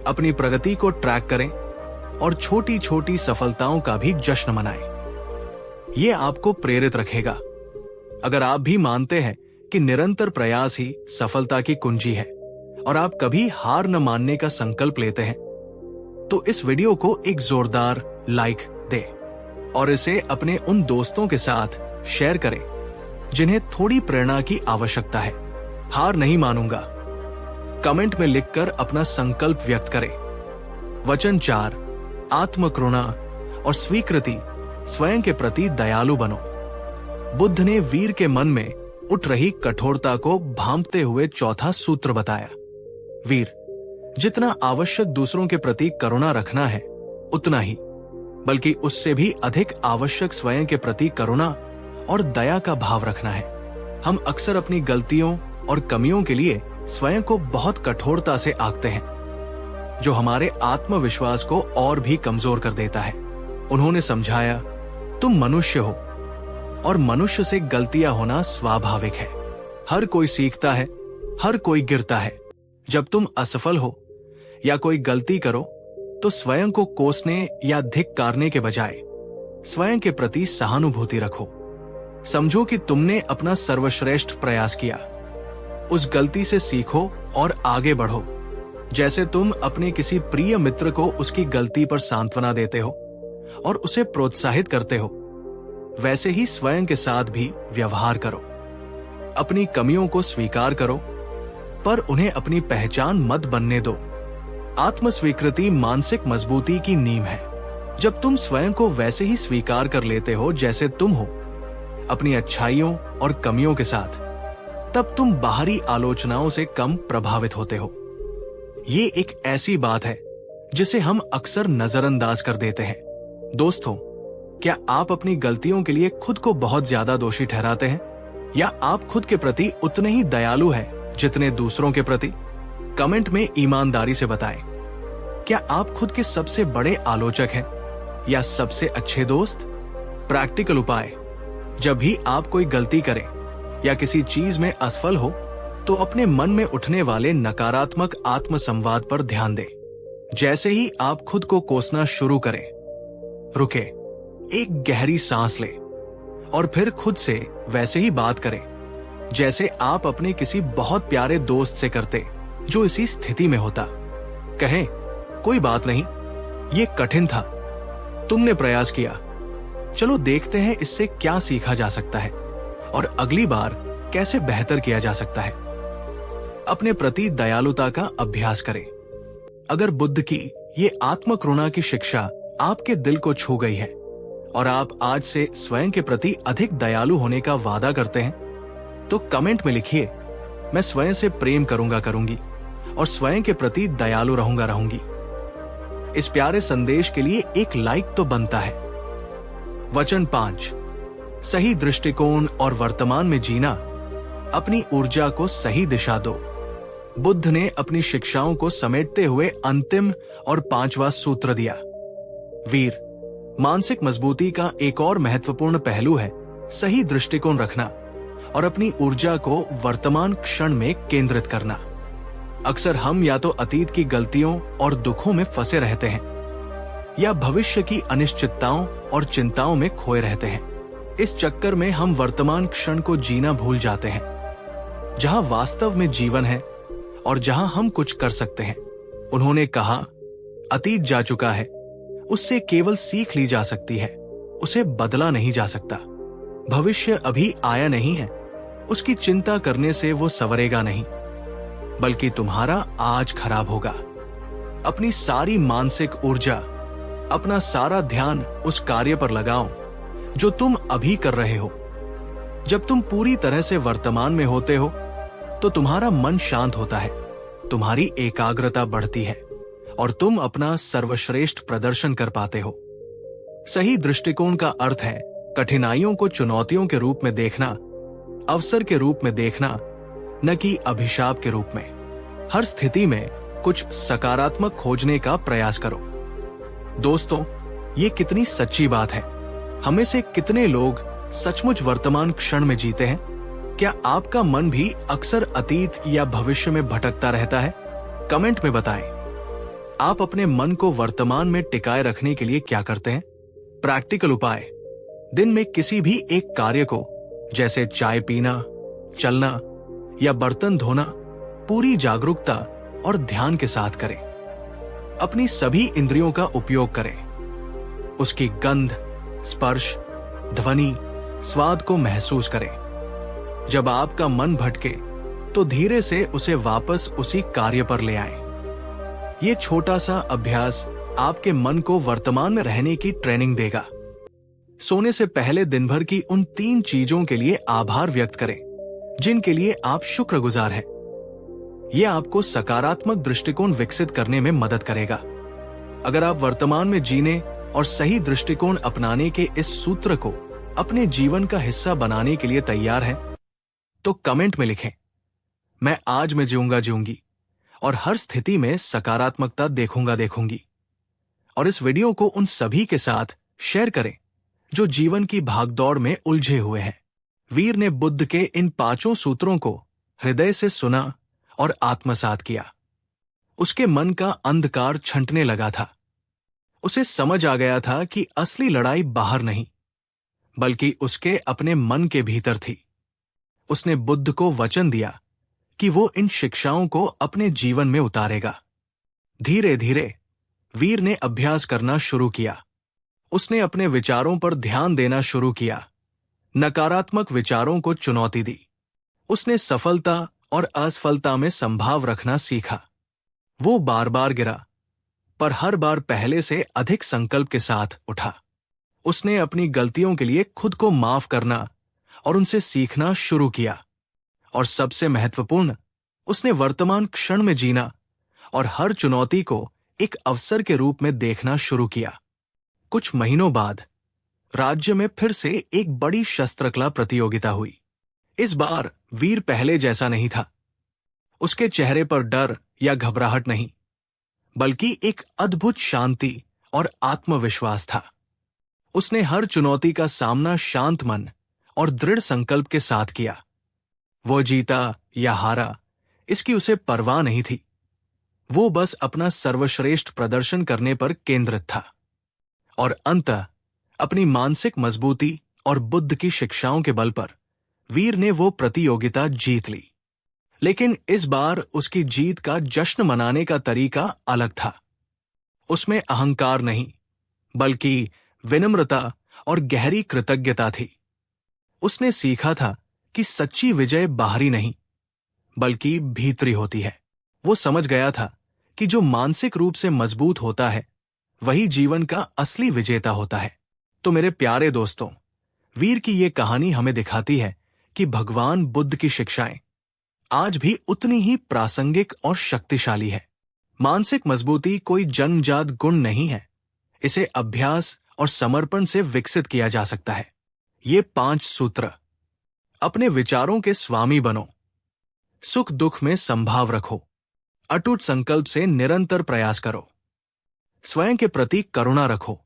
Speaker 1: अपनी प्रगति को ट्रैक करें और छोटी छोटी सफलताओं का भी जश्न मनाएं। यह आपको प्रेरित रखेगा। अगर आप भी मानते हैं कि निरंतर प्रयास ही सफलता की कुंजी है और आप कभी हार न मानने का संकल्प लेते हैं, तो इस वीडियो को एक जोरदार लाइक दें और इसे अपने उन दोस्तों के साथ शेयर करें जिन्हें थोड़ी प्रेरणा की आवश्यकता है। हार नहीं मानूंगा कमेंट में लिखकर अपना संकल्प व्यक्त करें। वचन 4, आत्मकरुणा और स्वीकृति। स्वयं के प्रति दयालु बनो। बुद्ध ने वीर के मन में उठ रही कठोरता को भांपते हुए चौथा सूत्र बताया। वीर, जितना आवश्यक दूसरों के प्रति करुणा रखना है, उतना ही, बल्कि उससे भी अधिक आवश्यक स्वयं के प्रति करुणा और दया का भाव रखना है। हम अक्सर अपनी गलतियों और कमियों के लिए स्वयं को बहुत कठोरता से आंकते हैं, जो हमारे आत्मविश्वास को और भी कमजोर कर देता है। उन्होंने समझाया, तुम मनुष्य हो और मनुष्य से गलतियां होना स्वाभाविक है। हर कोई सीखता है, हर कोई गिरता है। जब तुम असफल हो या कोई गलती करो तो स्वयं को कोसने या धिक्कारने के बजाय स्वयं के प्रति सहानुभूति रखो। समझो कि तुमने अपना सर्वश्रेष्ठ प्रयास किया। उस गलती से सीखो और आगे बढ़ो। जैसे तुम अपने किसी प्रिय मित्र को उसकी गलती पर सांत्वना देते हो और उसे प्रोत्साहित करते हो, वैसे ही स्वयं के साथ भी व्यवहार करो। अपनी कमियों को स्वीकार करो, पर उन्हें अपनी पहचान मत बनने दो। आत्मस्वीकृति मानसिक मजबूती की नींव है। जब तुम स्वयं को वैसे ही स्वीकार कर लेते हो जैसे तुम हो, अपनी अच्छाइयों और कमियों के साथ, तब तुम बाहरी आलोचनाओं से कम प्रभावित होते हो। ये एक ऐसी बात है जिसे हम अक्सर नजरअंदाज कर देते हैं। दोस्तों, क्या आप अपनी गलतियों के लिए खुद को बहुत ज्यादा दोषी ठहराते हैं, या आप खुद के प्रति उतने ही दयालु हैं जितने दूसरों के प्रति? कमेंट में ईमानदारी से बताएं। क्या आप खुद के सबसे बड़े आलोचक हैं या सबसे अच्छे दोस्त? प्रैक्टिकल उपाय: जब भी आप कोई गलती करें या किसी चीज में असफल हो, तो अपने मन में उठने वाले नकारात्मक आत्मसंवाद पर ध्यान दें। जैसे ही आप खुद को कोसना शुरू करें, रुके, एक गहरी सांस लें और फिर खुद से वैसे ही बात करें जैसे आप अपने किसी बहुत प्यारे दोस्त से करते जो इसी स्थिति में होता। कहें, कोई बात नहीं, ये कठिन था, तुमने प्रयास किया, चलो देखते हैं इससे क्या सीखा जा सकता है और अगली बार कैसे बेहतर किया जा सकता है। अपने प्रति दयालुता का अभ्यास करें। अगर बुद्ध की ये आत्मकरुणा की शिक्षा आपके दिल को छू गई है और आप आज से स्वयं के प्रति अधिक दयालु होने का वादा करते हैं, तो कमेंट में लिखिए, मैं स्वयं से प्रेम करूंगी और स्वयं के प्रति दयालु रहूंगी। इस प्यारे संदेश के लिए एक लाइक तो बनता है। वचन 5, सही दृष्टिकोण और वर्तमान में जीना। अपनी ऊर्जा को सही दिशा दो। बुद्ध ने अपनी शिक्षाओं को समेटते हुए अंतिम और 5वां सूत्र दिया। वीर, मानसिक मजबूती का एक और महत्वपूर्ण पहलू है सही दृष्टिकोण रखना और अपनी ऊर्जा को वर्तमान क्षण में केंद्रित करना। अक्सर हम या तो अतीत की गलतियों और दुखों में फंसे रहते हैं या भविष्य की अनिश्चितताओं और चिंताओं में खोए रहते हैं। इस चक्कर में हम वर्तमान क्षण को जीना भूल जाते हैं, जहां वास्तव में जीवन है और जहां हम कुछ कर सकते हैं। उन्होंने कहा, अतीत जा चुका है, उससे केवल सीख ली जा सकती है, उसे बदला नहीं जा सकता। भविष्य अभी आया नहीं है, उसकी चिंता करने से वो संवरेगा नहीं, बल्कि तुम्हारा आज खराब होगा। अपनी सारी मानसिक ऊर्जा, अपना सारा ध्यान उस कार्य पर लगाओ जो तुम अभी कर रहे हो। जब तुम पूरी तरह से वर्तमान में होते हो, तो तुम्हारा मन शांत होता है, तुम्हारी एकाग्रता बढ़ती है और तुम अपना सर्वश्रेष्ठ प्रदर्शन कर पाते हो। सही दृष्टिकोण का अर्थ है कठिनाइयों को चुनौतियों के रूप में देखना, अवसर के रूप में देखना, न कि अभिशाप के रूप में। हर स्थिति में कुछ सकारात्मक खोजने का प्रयास करो। दोस्तों, ये कितनी सच्ची बात है। हमें से कितने लोग सचमुच वर्तमान क्षण में जीते हैं? क्या आपका मन भी अक्सर अतीत या भविष्य में भटकता रहता है? कमेंट में बताएं। आप अपने मन को वर्तमान में टिकाए रखने के लिए क्या करते हैं? प्रैक्टिकल उपाय: दिन में किसी भी एक कार्य को, जैसे चाय पीना, चलना या बर्तन धोना, पूरी जागरूकता और ध्यान के साथ करें। अपनी सभी इंद्रियों का उपयोग करें। उसकी गंध, स्पर्श, ध्वनि, स्वाद को महसूस करें। जब आपका मन भटके तो धीरे से उसे वापस उसी कार्य पर ले आएं। ये छोटा सा अभ्यास आपके मन को वर्तमान में रहने की ट्रेनिंग देगा। सोने से पहले दिन भर की उन 3 चीजों के लिए आभार व्यक्त करें जिनके लिए आप शुक्रगुजार हैं। यह आपको सकारात्मक दृष्टिकोण विकसित करने में मदद करेगा। अगर आप वर्तमान में जीने और सही दृष्टिकोण अपनाने के इस सूत्र को अपने जीवन का हिस्सा बनाने के लिए तैयार हैं, तो कमेंट में लिखें, मैं आज में जीऊंगी और हर स्थिति में सकारात्मकता देखूंगी। और इस वीडियो को उन सभी के साथ शेयर करें जो जीवन की भागदौड़ में उलझे हुए हैं। वीर ने बुद्ध के इन 5 सूत्रों को हृदय से सुना और आत्मसात किया। उसके मन का अंधकार छंटने लगा था। उसे समझ आ गया था कि असली लड़ाई बाहर नहीं, बल्कि उसके अपने मन के भीतर थी। उसने बुद्ध को वचन दिया कि वो इन शिक्षाओं को अपने जीवन में उतारेगा। धीरे धीरे वीर ने अभ्यास करना शुरू किया। उसने अपने विचारों पर ध्यान देना शुरू किया, नकारात्मक विचारों को चुनौती दी। उसने सफलता और असफलता में संभाव रखना सीखा। वो बार बार गिरा, पर हर बार पहले से अधिक संकल्प के साथ उठा। उसने अपनी गलतियों के लिए खुद को माफ करना और उनसे सीखना शुरू किया। और सबसे महत्वपूर्ण, उसने वर्तमान क्षण में जीना और हर चुनौती को एक अवसर के रूप में देखना शुरू किया। कुछ महीनों बाद राज्य में फिर से एक बड़ी शस्त्रकला प्रतियोगिता हुई। इस बार वीर पहले जैसा नहीं था। उसके चेहरे पर डर या घबराहट नहीं, बल्कि एक अद्भुत शांति और आत्मविश्वास था। उसने हर चुनौती का सामना शांत मन और दृढ़ संकल्प के साथ किया। वो जीता या हारा, इसकी उसे परवाह नहीं थी। वो बस अपना सर्वश्रेष्ठ प्रदर्शन करने पर केंद्रित था। और अंततः अपनी मानसिक मजबूती और बुद्ध की शिक्षाओं के बल पर वीर ने वो प्रतियोगिता जीत ली। लेकिन इस बार उसकी जीत का जश्न मनाने का तरीका अलग था। उसमें अहंकार नहीं, बल्कि विनम्रता और गहरी कृतज्ञता थी। उसने सीखा था कि सच्ची विजय बाहरी नहीं, बल्कि भीतरी होती है। वो समझ गया था कि जो मानसिक रूप से मजबूत होता है, वही जीवन का असली विजेता होता है। तो मेरे प्यारे दोस्तों, वीर की ये कहानी हमें दिखाती है कि भगवान बुद्ध की शिक्षाएं आज भी उतनी ही प्रासंगिक और शक्तिशाली है। मानसिक मजबूती कोई जन्मजात गुण नहीं है। इसे अभ्यास और समर्पण से विकसित किया जा सकता है। ये 5 सूत्र: अपने विचारों के स्वामी बनो, सुख दुख में संभाव रखो, अटूट संकल्प से निरंतर प्रयास करो, स्वयं के प्रति करुणा रखो,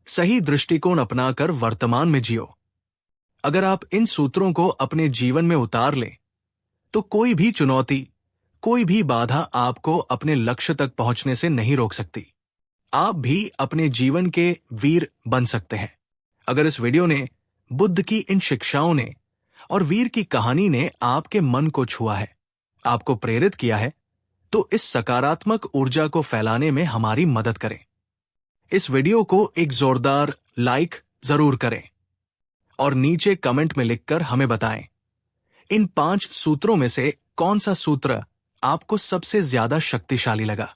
Speaker 1: सही दृष्टिकोण अपनाकर वर्तमान में जियो। अगर आप इन सूत्रों को अपने जीवन में उतार लें, तो कोई भी चुनौती, कोई भी बाधा आपको अपने लक्ष्य तक पहुंचने से नहीं रोक सकती। आप भी अपने जीवन के वीर बन सकते हैं। अगर इस वीडियो ने, बुद्ध की इन शिक्षाओं ने और वीर की कहानी ने आपके मन को छुआ है, आपको प्रेरित किया है, तो इस सकारात्मक ऊर्जा को फैलाने में हमारी मदद करें। इस वीडियो को एक जोरदार लाइक जरूर करें और नीचे कमेंट में लिखकर हमें बताएं, इन 5 सूत्रों में से कौन सा सूत्र आपको सबसे ज्यादा शक्तिशाली लगा।